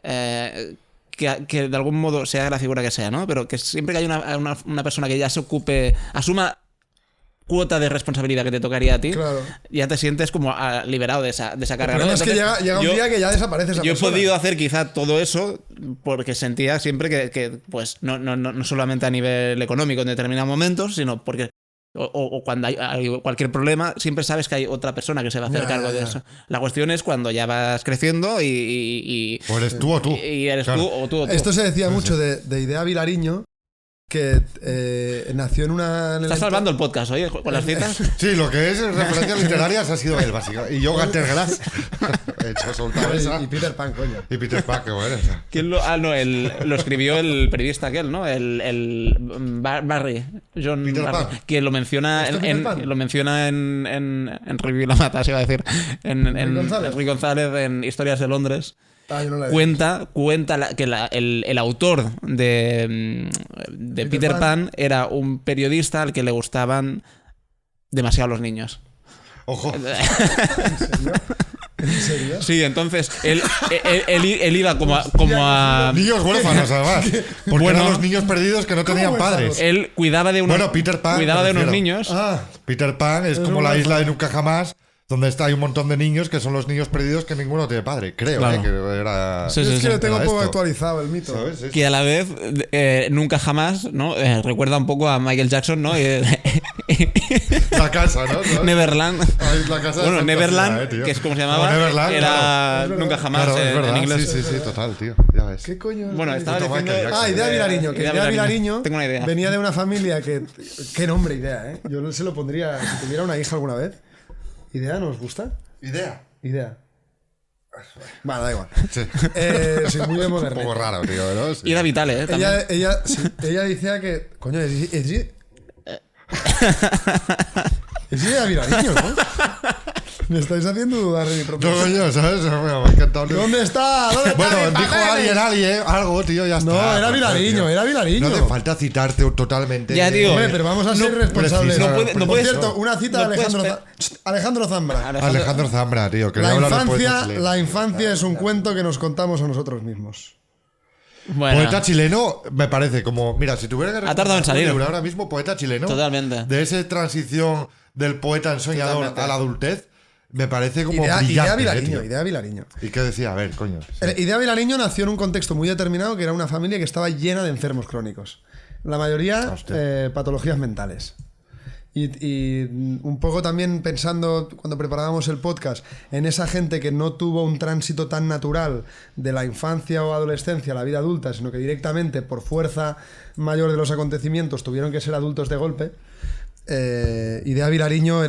Speaker 2: que de algún modo sea la figura que sea, ¿no? Pero que siempre que hay una persona que ya se ocupe, asuma cuota de responsabilidad que te tocaría a ti,
Speaker 3: Claro.
Speaker 2: ya te sientes como liberado de esa carga.
Speaker 3: El problema
Speaker 2: ¿no?
Speaker 3: es que
Speaker 2: Entonces,
Speaker 3: llega un día que ya desaparece esa
Speaker 2: yo he
Speaker 3: persona.
Speaker 2: podido hacer quizá todo eso porque sentía siempre que pues no solamente a nivel económico en determinados momentos, sino porque o cuando hay cualquier problema, siempre sabes que hay otra persona que se va a hacer
Speaker 3: Ya,
Speaker 2: cargo de
Speaker 3: ya.
Speaker 2: eso. La cuestión es cuando ya vas creciendo y
Speaker 1: O eres tú o tú.
Speaker 2: y eres
Speaker 1: Claro.
Speaker 2: tú o tú o tú.
Speaker 3: Esto se decía mucho de Idea Vilariño, que nació en una... en el
Speaker 2: ¿Estás
Speaker 3: ento-
Speaker 2: salvando el podcast hoy con las citas?
Speaker 1: Sí, lo que es referencias literarias ha sido él, básicamente. Y yo, Gunter Grass, he hecho soltar esa.
Speaker 3: Y Peter Pan, coño.
Speaker 1: Y Peter Pan, que bueno.
Speaker 2: ¿Quién lo, no, lo escribió el periodista aquel, ¿no? Barry, John
Speaker 1: Peter
Speaker 2: Barry,
Speaker 1: Pan.
Speaker 2: que lo menciona
Speaker 3: ¿Este Peter Pan?
Speaker 2: lo menciona en Review La Mata, se iba a decir, en
Speaker 3: González?
Speaker 2: Enrique González, en Historias de Londres.
Speaker 3: Ah, yo no la he visto.
Speaker 2: Cuenta que el autor de Peter Pan era un periodista al que le gustaban demasiado los niños.
Speaker 1: Ojo.
Speaker 3: ¿En serio?
Speaker 2: Sí, entonces él iba como a
Speaker 1: Niños huérfanos, además. Porque
Speaker 2: Bueno.
Speaker 1: eran los niños perdidos que no tenían
Speaker 3: huérfanos?
Speaker 1: padres.
Speaker 2: él cuidaba de unos,
Speaker 1: Bueno, Peter Pan,
Speaker 2: cuidaba
Speaker 1: me
Speaker 2: de unos
Speaker 1: refiero.
Speaker 2: niños.
Speaker 3: Ah,
Speaker 1: Peter Pan es como
Speaker 3: un
Speaker 1: la
Speaker 3: huérfano.
Speaker 1: isla de Nunca Jamás, donde hay un montón de niños que son los niños perdidos que ninguno tiene padre. Creo,
Speaker 2: Claro.
Speaker 1: que era.
Speaker 2: Sí,
Speaker 3: yo es que lo tengo
Speaker 1: era
Speaker 3: poco
Speaker 1: esto.
Speaker 3: actualizado el mito.
Speaker 1: ¿Sabes? Es-
Speaker 2: Que a la vez nunca jamás, ¿no? Recuerda un poco a Michael Jackson, ¿no?
Speaker 1: La casa, ¿no? ¿Sabes?
Speaker 2: Neverland.
Speaker 1: Ay, la casa de
Speaker 2: Bueno,
Speaker 1: fantasía,
Speaker 2: Neverland,
Speaker 1: tío.
Speaker 2: que es como se
Speaker 1: Como
Speaker 2: llamaba,
Speaker 1: Neverland,
Speaker 2: era
Speaker 3: claro.
Speaker 2: nunca jamás
Speaker 1: Claro, es
Speaker 2: en
Speaker 1: verdad.
Speaker 2: inglés.
Speaker 1: Sí, sí, sí, total, tío. Ya ves.
Speaker 3: ¿Qué coño?
Speaker 2: Bueno, estaba
Speaker 1: Puto
Speaker 2: diciendo...
Speaker 1: Michael Jackson.
Speaker 3: Idea Vilariño. Que
Speaker 2: Idea
Speaker 3: Idea
Speaker 2: Vilariño.
Speaker 3: Vilariño
Speaker 2: Tengo una idea.
Speaker 3: venía de una familia que... ¿Qué nombre, Idea, eh? Yo se lo pondría... Si tuviera una hija alguna vez. ¿Idea nos gusta?
Speaker 1: Idea.
Speaker 3: Idea. Bueno, da igual.
Speaker 1: Sí.
Speaker 3: Soy muy de
Speaker 1: Un
Speaker 3: moderno.
Speaker 1: poco raro, tío, ¿no? Sí.
Speaker 2: Y era Vitale, ¿eh? También.
Speaker 3: Ella decía que... Coño, es Idea Vilariño, ¿no? Me estáis haciendo dudar de mi propio...
Speaker 1: No, coño, ¿sabes? Bueno, me ha encantado.
Speaker 3: ¿Dónde está? ¿Dónde está
Speaker 1: Bueno,
Speaker 3: mis
Speaker 1: dijo
Speaker 3: papeles?
Speaker 1: alguien algo, tío, ya está.
Speaker 3: No, era
Speaker 1: Joder,
Speaker 3: Vilariño,
Speaker 1: tío.
Speaker 3: era Vilariño.
Speaker 1: No hace falta citarte totalmente.
Speaker 2: Ya, tío.
Speaker 3: Hombre, pero vamos a ser
Speaker 1: No,
Speaker 3: responsables.
Speaker 1: preciso,
Speaker 2: no
Speaker 3: Por
Speaker 2: puedes-
Speaker 3: cierto, una cita de
Speaker 2: no puedes
Speaker 3: Alejandro Zambra.
Speaker 1: Alejandro Zambra, tío. Quería
Speaker 3: La
Speaker 1: hablar de poeta
Speaker 3: infancia,
Speaker 1: chileno.
Speaker 3: la infancia es un cuento que nos contamos a nosotros mismos.
Speaker 2: Bueno,
Speaker 1: Poeta chileno, me parece como. Mira, si tuviera que
Speaker 2: Ha tardado en
Speaker 1: recomendar un
Speaker 2: salir.
Speaker 1: libro ahora mismo, poeta chileno.
Speaker 2: Totalmente.
Speaker 1: De esa transición del poeta ensoñador
Speaker 2: Totalmente.
Speaker 1: a la adultez, me parece como
Speaker 3: Idea
Speaker 1: brillante.
Speaker 3: Vilariño,
Speaker 1: tío.
Speaker 3: Idea Vilariño.
Speaker 1: ¿Y qué decía? A ver, coño. Sí.
Speaker 3: Idea Vilariño nació en un contexto muy determinado que era una familia que estaba llena de enfermos crónicos. La mayoría
Speaker 1: Hostia.
Speaker 3: patologías mentales. Y un poco también pensando, cuando preparábamos el podcast, en esa gente que no tuvo un tránsito tan natural de la infancia o adolescencia a la vida adulta, sino que directamente, por fuerza mayor de los acontecimientos, tuvieron que ser adultos de golpe. Idea Vilariño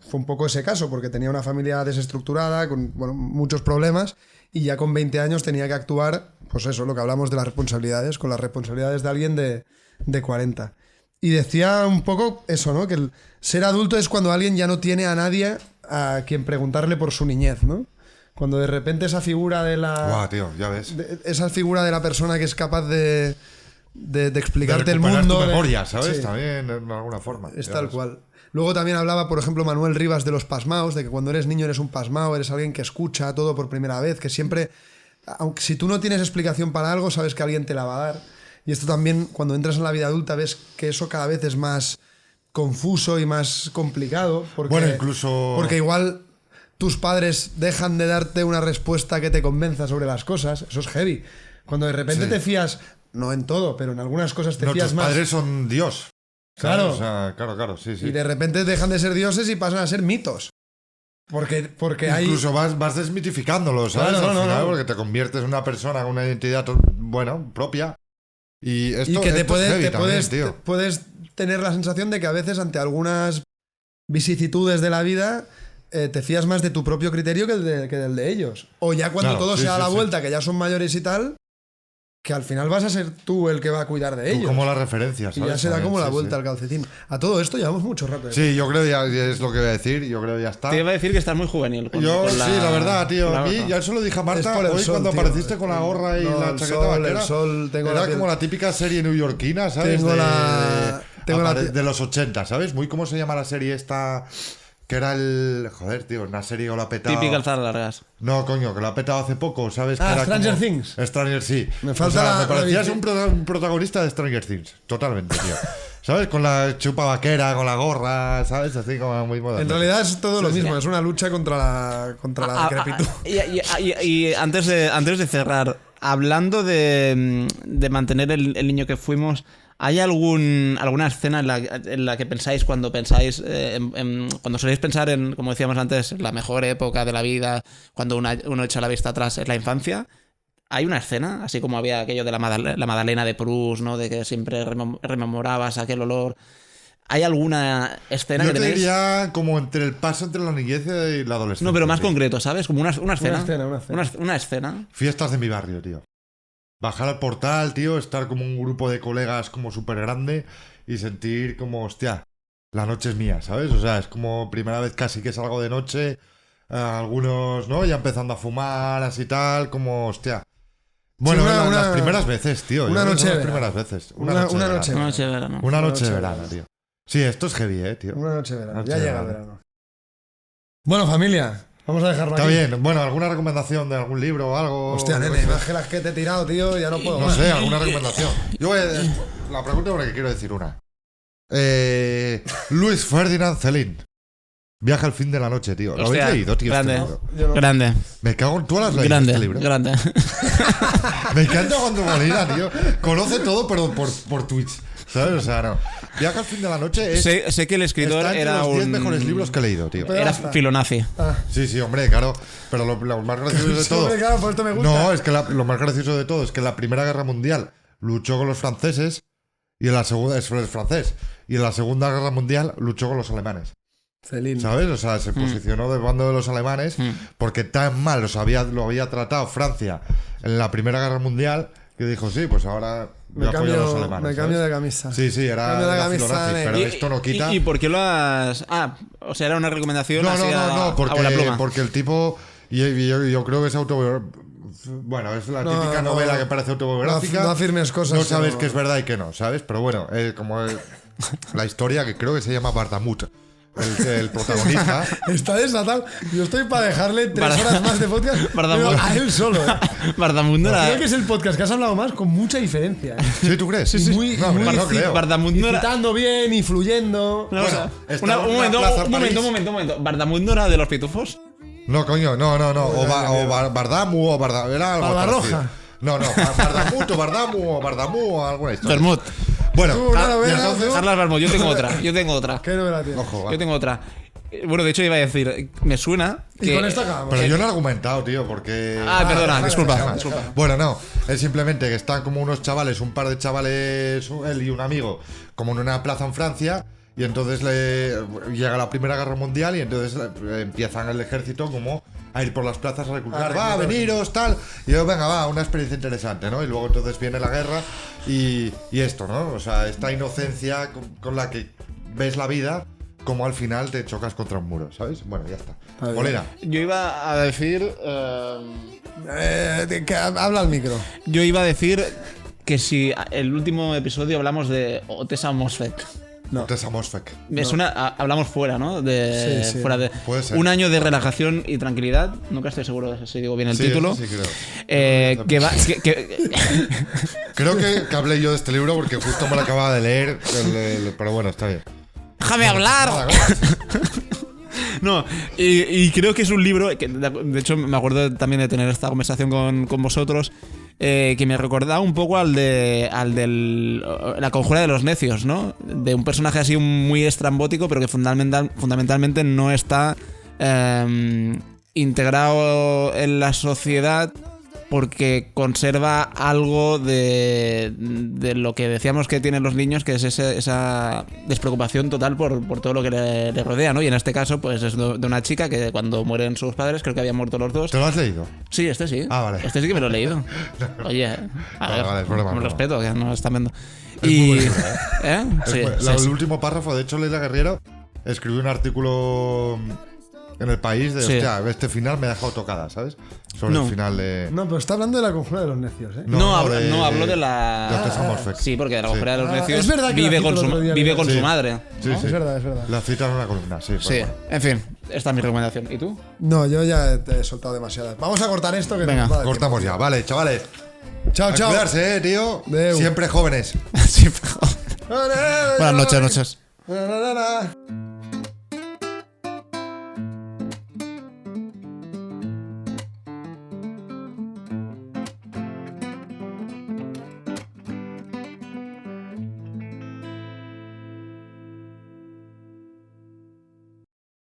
Speaker 3: fue un poco ese caso, porque tenía una familia desestructurada, con bueno, muchos problemas, y ya con 20 años tenía que actuar, pues eso, lo que hablamos de las responsabilidades, con las responsabilidades de alguien de 40. Y decía un poco eso, ¿no? Que el ser adulto es cuando alguien ya no tiene a nadie a quien preguntarle por su niñez, ¿no? Cuando de repente esa figura de la...
Speaker 1: Guau, tío, ya ves.
Speaker 3: esa figura de la persona que es capaz de de explicarte
Speaker 1: De
Speaker 3: el
Speaker 1: recuperar
Speaker 3: mundo.
Speaker 1: tu memoria, ¿sabes?
Speaker 3: Sí.
Speaker 1: También, de alguna forma.
Speaker 3: Es
Speaker 1: Ya
Speaker 3: tal
Speaker 1: ves.
Speaker 3: cual. Luego también hablaba, por ejemplo, Manuel Rivas de los pasmaos, de que cuando eres niño eres un pasmao, eres alguien que escucha todo por primera vez, que siempre, aunque si tú no tienes explicación para algo, sabes que alguien te la va a dar. Y esto también, cuando entras en la vida adulta, ves que eso cada vez es más confuso y más complicado. Porque,
Speaker 1: Bueno, incluso...
Speaker 3: Porque igual tus padres dejan de darte una respuesta que te convenza sobre las cosas. Eso es heavy. Cuando de repente
Speaker 1: Sí.
Speaker 3: te fías, no en todo, pero en algunas cosas te
Speaker 1: No,
Speaker 3: fías
Speaker 1: tus
Speaker 3: más.
Speaker 1: padres son Dios. ¿sabes?
Speaker 3: Claro.
Speaker 1: O sea, claro, sí, sí.
Speaker 3: Y de repente dejan de ser dioses y pasan a ser mitos. Porque hay...
Speaker 1: Incluso vas desmitificándolo, ¿sabes?
Speaker 3: Claro,
Speaker 1: Al
Speaker 3: no,
Speaker 1: final,
Speaker 3: no.
Speaker 1: porque te conviertes en una persona con una identidad, bueno, propia. Y esto,
Speaker 3: y que
Speaker 1: esto es heavy también,
Speaker 3: te
Speaker 1: tío.
Speaker 3: puedes tener la sensación de que a veces ante algunas vicisitudes de la vida te fías más de tu propio criterio que del de ellos. O ya cuando
Speaker 1: Claro,
Speaker 3: todo
Speaker 1: sí,
Speaker 3: sea a
Speaker 1: sí,
Speaker 3: la
Speaker 1: sí.
Speaker 3: vuelta, que ya son mayores y tal, que al final vas a ser tú el que va a cuidar de
Speaker 1: Tú
Speaker 3: ellos.
Speaker 1: como la referencia,
Speaker 3: y
Speaker 1: ¿sabes?
Speaker 3: ya se da
Speaker 1: También,
Speaker 3: como la
Speaker 1: sí,
Speaker 3: vuelta
Speaker 1: sí.
Speaker 3: al calcetín. A todo esto llevamos mucho rato.
Speaker 1: Sí, yo creo ya es lo que voy a decir. Yo creo que ya está.
Speaker 2: Te iba a decir que estás muy juvenil.
Speaker 1: Yo, sí, la verdad, tío.
Speaker 2: con la
Speaker 1: A mí,
Speaker 2: gorra.
Speaker 1: ya se lo dije a
Speaker 3: Es
Speaker 1: Marta
Speaker 3: por el
Speaker 1: hoy
Speaker 3: sol,
Speaker 1: cuando
Speaker 3: tío.
Speaker 1: apareciste con la gorra y
Speaker 3: No,
Speaker 1: la
Speaker 3: el
Speaker 1: chaqueta
Speaker 3: sol,
Speaker 1: vaquera.
Speaker 3: el sol, tengo
Speaker 1: Era
Speaker 3: la piel-
Speaker 1: como la típica serie neoyorquina, ¿sabes?
Speaker 3: Tengo
Speaker 1: de,
Speaker 3: la- tengo la piel-
Speaker 1: de los 80, ¿sabes? Muy cómo se llama la serie esta. Que era el. Joder, tío, una serie que lo ha petado.
Speaker 2: Típica alzadas largas.
Speaker 1: No, coño, que lo ha petado hace poco, ¿sabes? Que
Speaker 3: Ah,
Speaker 1: era
Speaker 3: Stranger
Speaker 1: como-
Speaker 3: Things.
Speaker 1: Stranger, sí.
Speaker 3: Me falta
Speaker 1: me parecías
Speaker 3: la-
Speaker 1: un protagonista de Stranger Things. Totalmente, tío. ¿Sabes? Con la chupa vaquera, con la gorra, ¿sabes? Así como muy moderno.
Speaker 3: En realidad es todo lo mismo, es una lucha contra la decrepitud.
Speaker 2: Y antes de cerrar, hablando de mantener el niño que fuimos, ¿hay alguna escena en la que pensáis cuando pensáis, cuando soléis pensar en, como decíamos antes, la mejor época de la vida, cuando uno echa la vista atrás, es la infancia? ¿Hay una escena? Así como había aquello de la Madalena de Proust, ¿no? De que siempre rememorabas aquel olor. ¿Hay alguna escena
Speaker 1: Yo
Speaker 2: que
Speaker 1: te
Speaker 2: tenéis?
Speaker 1: diría como entre el paso entre la niñez y la adolescencia.
Speaker 2: No, pero más
Speaker 1: sí.
Speaker 2: concreto, ¿sabes? Como una escena.
Speaker 3: Una escena.
Speaker 2: Una escena.
Speaker 1: Fiestas de mi barrio, tío. Bajar al portal, tío, estar como un grupo de colegas como súper grande y sentir como, hostia, la noche es mía, ¿sabes? O sea, es como primera vez casi que salgo de noche, algunos, ¿no? Ya empezando a fumar, así tal, como, hostia. Bueno,
Speaker 3: Sí,
Speaker 1: las primeras veces, tío.
Speaker 3: una
Speaker 1: yo creo que
Speaker 3: noche
Speaker 1: son
Speaker 3: de
Speaker 1: las
Speaker 3: verano.
Speaker 1: primeras veces.
Speaker 3: Una
Speaker 1: de
Speaker 3: noche
Speaker 1: verano.
Speaker 2: Una noche de verano.
Speaker 1: Una noche de
Speaker 3: de
Speaker 1: verano,
Speaker 3: verano.
Speaker 1: tío. Sí, esto es heavy, tío.
Speaker 3: Una noche de verano.
Speaker 1: Noche
Speaker 3: Ya
Speaker 1: de
Speaker 3: llega el
Speaker 1: verano.
Speaker 3: verano. Bueno, familia, vamos a dejarlo
Speaker 1: Está
Speaker 3: aquí.
Speaker 1: bien. Bueno, ¿alguna recomendación de algún libro o algo?
Speaker 3: Hostia, nene, más que las que te he tirado, tío, ya no puedo
Speaker 1: No
Speaker 3: más.
Speaker 1: sé, alguna recomendación. Yo voy a, la pregunta porque quiero decir una. Luis Ferdinand Celine. Viaja al fin de la noche, tío. ¿Lo
Speaker 2: Hostia,
Speaker 1: habéis leído, tío?
Speaker 2: grande.
Speaker 1: Este libro?
Speaker 3: Yo no.
Speaker 2: Grande.
Speaker 1: Me cago en... ¿Tú lo has leído
Speaker 2: Grande.
Speaker 1: este libro?
Speaker 2: Grande.
Speaker 1: Me encanta cuando Molina, tío. Conoce todo, pero por Twitch. ¿Sabes? O sea, no. Viaja al fin de la noche es...
Speaker 2: Sé que el escritor
Speaker 1: está entre
Speaker 2: era
Speaker 1: los 10
Speaker 2: un...
Speaker 1: mejores libros que he leído, tío.
Speaker 3: Pero
Speaker 2: Era
Speaker 3: basta.
Speaker 2: filonazi.
Speaker 1: Sí, sí, hombre, claro. Pero lo más gracioso de
Speaker 3: Sí,
Speaker 1: todo...
Speaker 3: hombre, claro, por esto me gusta.
Speaker 1: No, es que lo más gracioso de todo es que en la Primera Guerra Mundial luchó con los franceses y en la segunda... Es francés. Y en la Segunda Guerra Mundial luchó con los alemanes.
Speaker 3: Celine.
Speaker 1: ¿Sabes? O sea, se posicionó del bando de los alemanes porque tan mal lo había tratado Francia en la Primera Guerra Mundial que dijo, sí, pues ahora yo apoyo a los alemanes.
Speaker 3: me cambio
Speaker 1: ¿sabes?
Speaker 3: de camisa.
Speaker 1: Sí, sí,
Speaker 3: Cambio de
Speaker 1: era
Speaker 3: camisa,
Speaker 1: filonazi,
Speaker 3: nene.
Speaker 1: pero esto no quita...
Speaker 2: ¿Y por qué lo has...? Ah, o sea, era una recomendación
Speaker 1: No,
Speaker 2: así
Speaker 1: no, no,
Speaker 2: a buena pluma.
Speaker 1: porque el tipo... Y yo creo que es autobiográfico. Bueno, es la
Speaker 3: No,
Speaker 1: típica
Speaker 3: no,
Speaker 1: novela
Speaker 3: no.
Speaker 1: que parece autobiográfica.
Speaker 3: No afirmes cosas
Speaker 1: No sabes
Speaker 3: que
Speaker 1: que es verdad y que no, ¿sabes? Pero bueno, como la historia que creo que se llama Bardamut, el protagonista.
Speaker 3: Está desatado. Yo estoy para dejarle 3 horas más de podcast
Speaker 2: Bardamut.
Speaker 3: pero a él solo.
Speaker 2: Bardamundo era...
Speaker 3: Creo que es el podcast que has hablado más con mucha diferencia.
Speaker 1: ¿Sí, tú crees?
Speaker 3: Sí, sí. Muy-
Speaker 1: no, hombre,
Speaker 3: muy
Speaker 1: no creo.
Speaker 2: Bardamundo era...
Speaker 3: Citando bien y fluyendo.
Speaker 2: No, o sea,
Speaker 1: está en
Speaker 2: un
Speaker 1: una
Speaker 2: momento,
Speaker 1: plaza
Speaker 2: un momento,
Speaker 1: París.
Speaker 2: un momento. ¿Bardamundo era de los pitufos?
Speaker 1: No, coño, no. O Bardamu o Bardamu. Era algo
Speaker 3: Barbarroja.
Speaker 1: parecido. No, Bardamut o Bardamu o Bardamu o alguna historia.
Speaker 2: Vermut.
Speaker 1: Bueno,
Speaker 3: Tú, una
Speaker 1: y
Speaker 3: novela,
Speaker 1: entonces...
Speaker 3: ¿no?
Speaker 2: Carlas Bermud, yo tengo otra.
Speaker 3: ¿Qué novela tienes?
Speaker 1: Ojo, va.
Speaker 2: Yo tengo otra. Bueno, de hecho iba a decir, me suena que...
Speaker 3: Y con esto acabamos.
Speaker 1: Pero yo no he argumentado, tío, porque...
Speaker 2: Ah, perdona,
Speaker 3: déjale,
Speaker 2: disculpa.
Speaker 3: déjale.
Speaker 1: Bueno, no, es simplemente que están como unos chavales, un par de chavales, él y un amigo, como en una plaza en Francia, y entonces llega la Primera Guerra Mundial y entonces empiezan el ejército como a ir por las plazas a reclutar, va, veniros, tal, y yo, venga, va, una experiencia interesante, ¿no? Y luego entonces viene la guerra y esto, ¿no? O sea, esta inocencia con la que ves la vida, como al final te chocas contra un muro, ¿sabes? Bueno, ya está.
Speaker 3: bien.
Speaker 1: Molina.
Speaker 2: Yo iba a decir...
Speaker 3: Habla al micro.
Speaker 2: Yo iba a decir que si el último episodio hablamos de Otessa Mosfet.
Speaker 3: No.
Speaker 1: Tessa Mosfeq.
Speaker 2: Me suena, hablamos fuera, ¿no?
Speaker 3: Sí, sí.
Speaker 2: Fuera de
Speaker 1: Puede ser.
Speaker 2: un año de relajación y tranquilidad. Nunca estoy seguro de si digo bien el
Speaker 1: Sí,
Speaker 2: título.
Speaker 1: sí, creo.
Speaker 2: Que va,
Speaker 1: Creo que hablé yo de este libro porque justo me lo acababa de leer. Pero bueno, está bien.
Speaker 2: ¡Déjame hablar!
Speaker 1: Nada,
Speaker 2: No, y creo que es un libro que, de hecho, me acuerdo también de tener esta conversación con vosotros, que me recordaba un poco al de La conjura de los necios, ¿no? De un personaje así muy estrambótico, pero que fundamentalmente no está integrado en la sociedad porque conserva algo de lo que decíamos que tienen los niños, que es esa despreocupación total por todo lo que le rodea, ¿no? Y en este caso, pues es de una chica que cuando mueren sus padres, creo que habían muerto los dos.
Speaker 1: ¿Te lo has leído?
Speaker 2: Sí, este sí.
Speaker 1: Ah, vale.
Speaker 2: Este sí que me lo he leído. Oye, a ver,
Speaker 1: Vale, es broma,
Speaker 2: con
Speaker 1: broma.
Speaker 2: respeto, que no están viendo.
Speaker 1: Es muy buen libro,
Speaker 2: ¿Eh? Sí, sí,
Speaker 1: El
Speaker 2: sí.
Speaker 1: último párrafo, de hecho, Leila Guerriero escribió un artículo en El País de,
Speaker 2: Sí.
Speaker 1: hostia, este final me ha dejado tocada, ¿sabes? Sobre
Speaker 2: No.
Speaker 1: el final de...
Speaker 3: No, pero está hablando de la conjura de los necios, ¿eh?
Speaker 2: No, hablo de la...
Speaker 1: de Otessa Mosfeq.
Speaker 2: Sí, porque de la conjura de los
Speaker 3: Ah,
Speaker 2: necios
Speaker 3: es verdad que la
Speaker 2: vive
Speaker 3: cito
Speaker 2: con,
Speaker 3: el
Speaker 2: su,
Speaker 3: otro día,
Speaker 2: vive
Speaker 3: mira.
Speaker 2: con
Speaker 1: Sí.
Speaker 2: su madre.
Speaker 1: Sí,
Speaker 2: ¿no?
Speaker 1: sí.
Speaker 3: Es verdad, es verdad.
Speaker 1: La cita en una columna, sí.
Speaker 2: Sí,
Speaker 1: bueno.
Speaker 2: en fin, esta es mi recomendación. ¿Y tú?
Speaker 3: No, yo ya te he soltado demasiadas. Vamos a cortar esto que
Speaker 2: Venga,
Speaker 3: nos va de
Speaker 1: Cortamos
Speaker 3: tiempo.
Speaker 1: ya, vale, chavales.
Speaker 3: Chao,
Speaker 1: A
Speaker 3: chao.
Speaker 1: cuidarse, tío.
Speaker 3: Adeu.
Speaker 1: Siempre jóvenes.
Speaker 2: Sí, Buenas noches, noches.
Speaker 3: Na, na, na, na.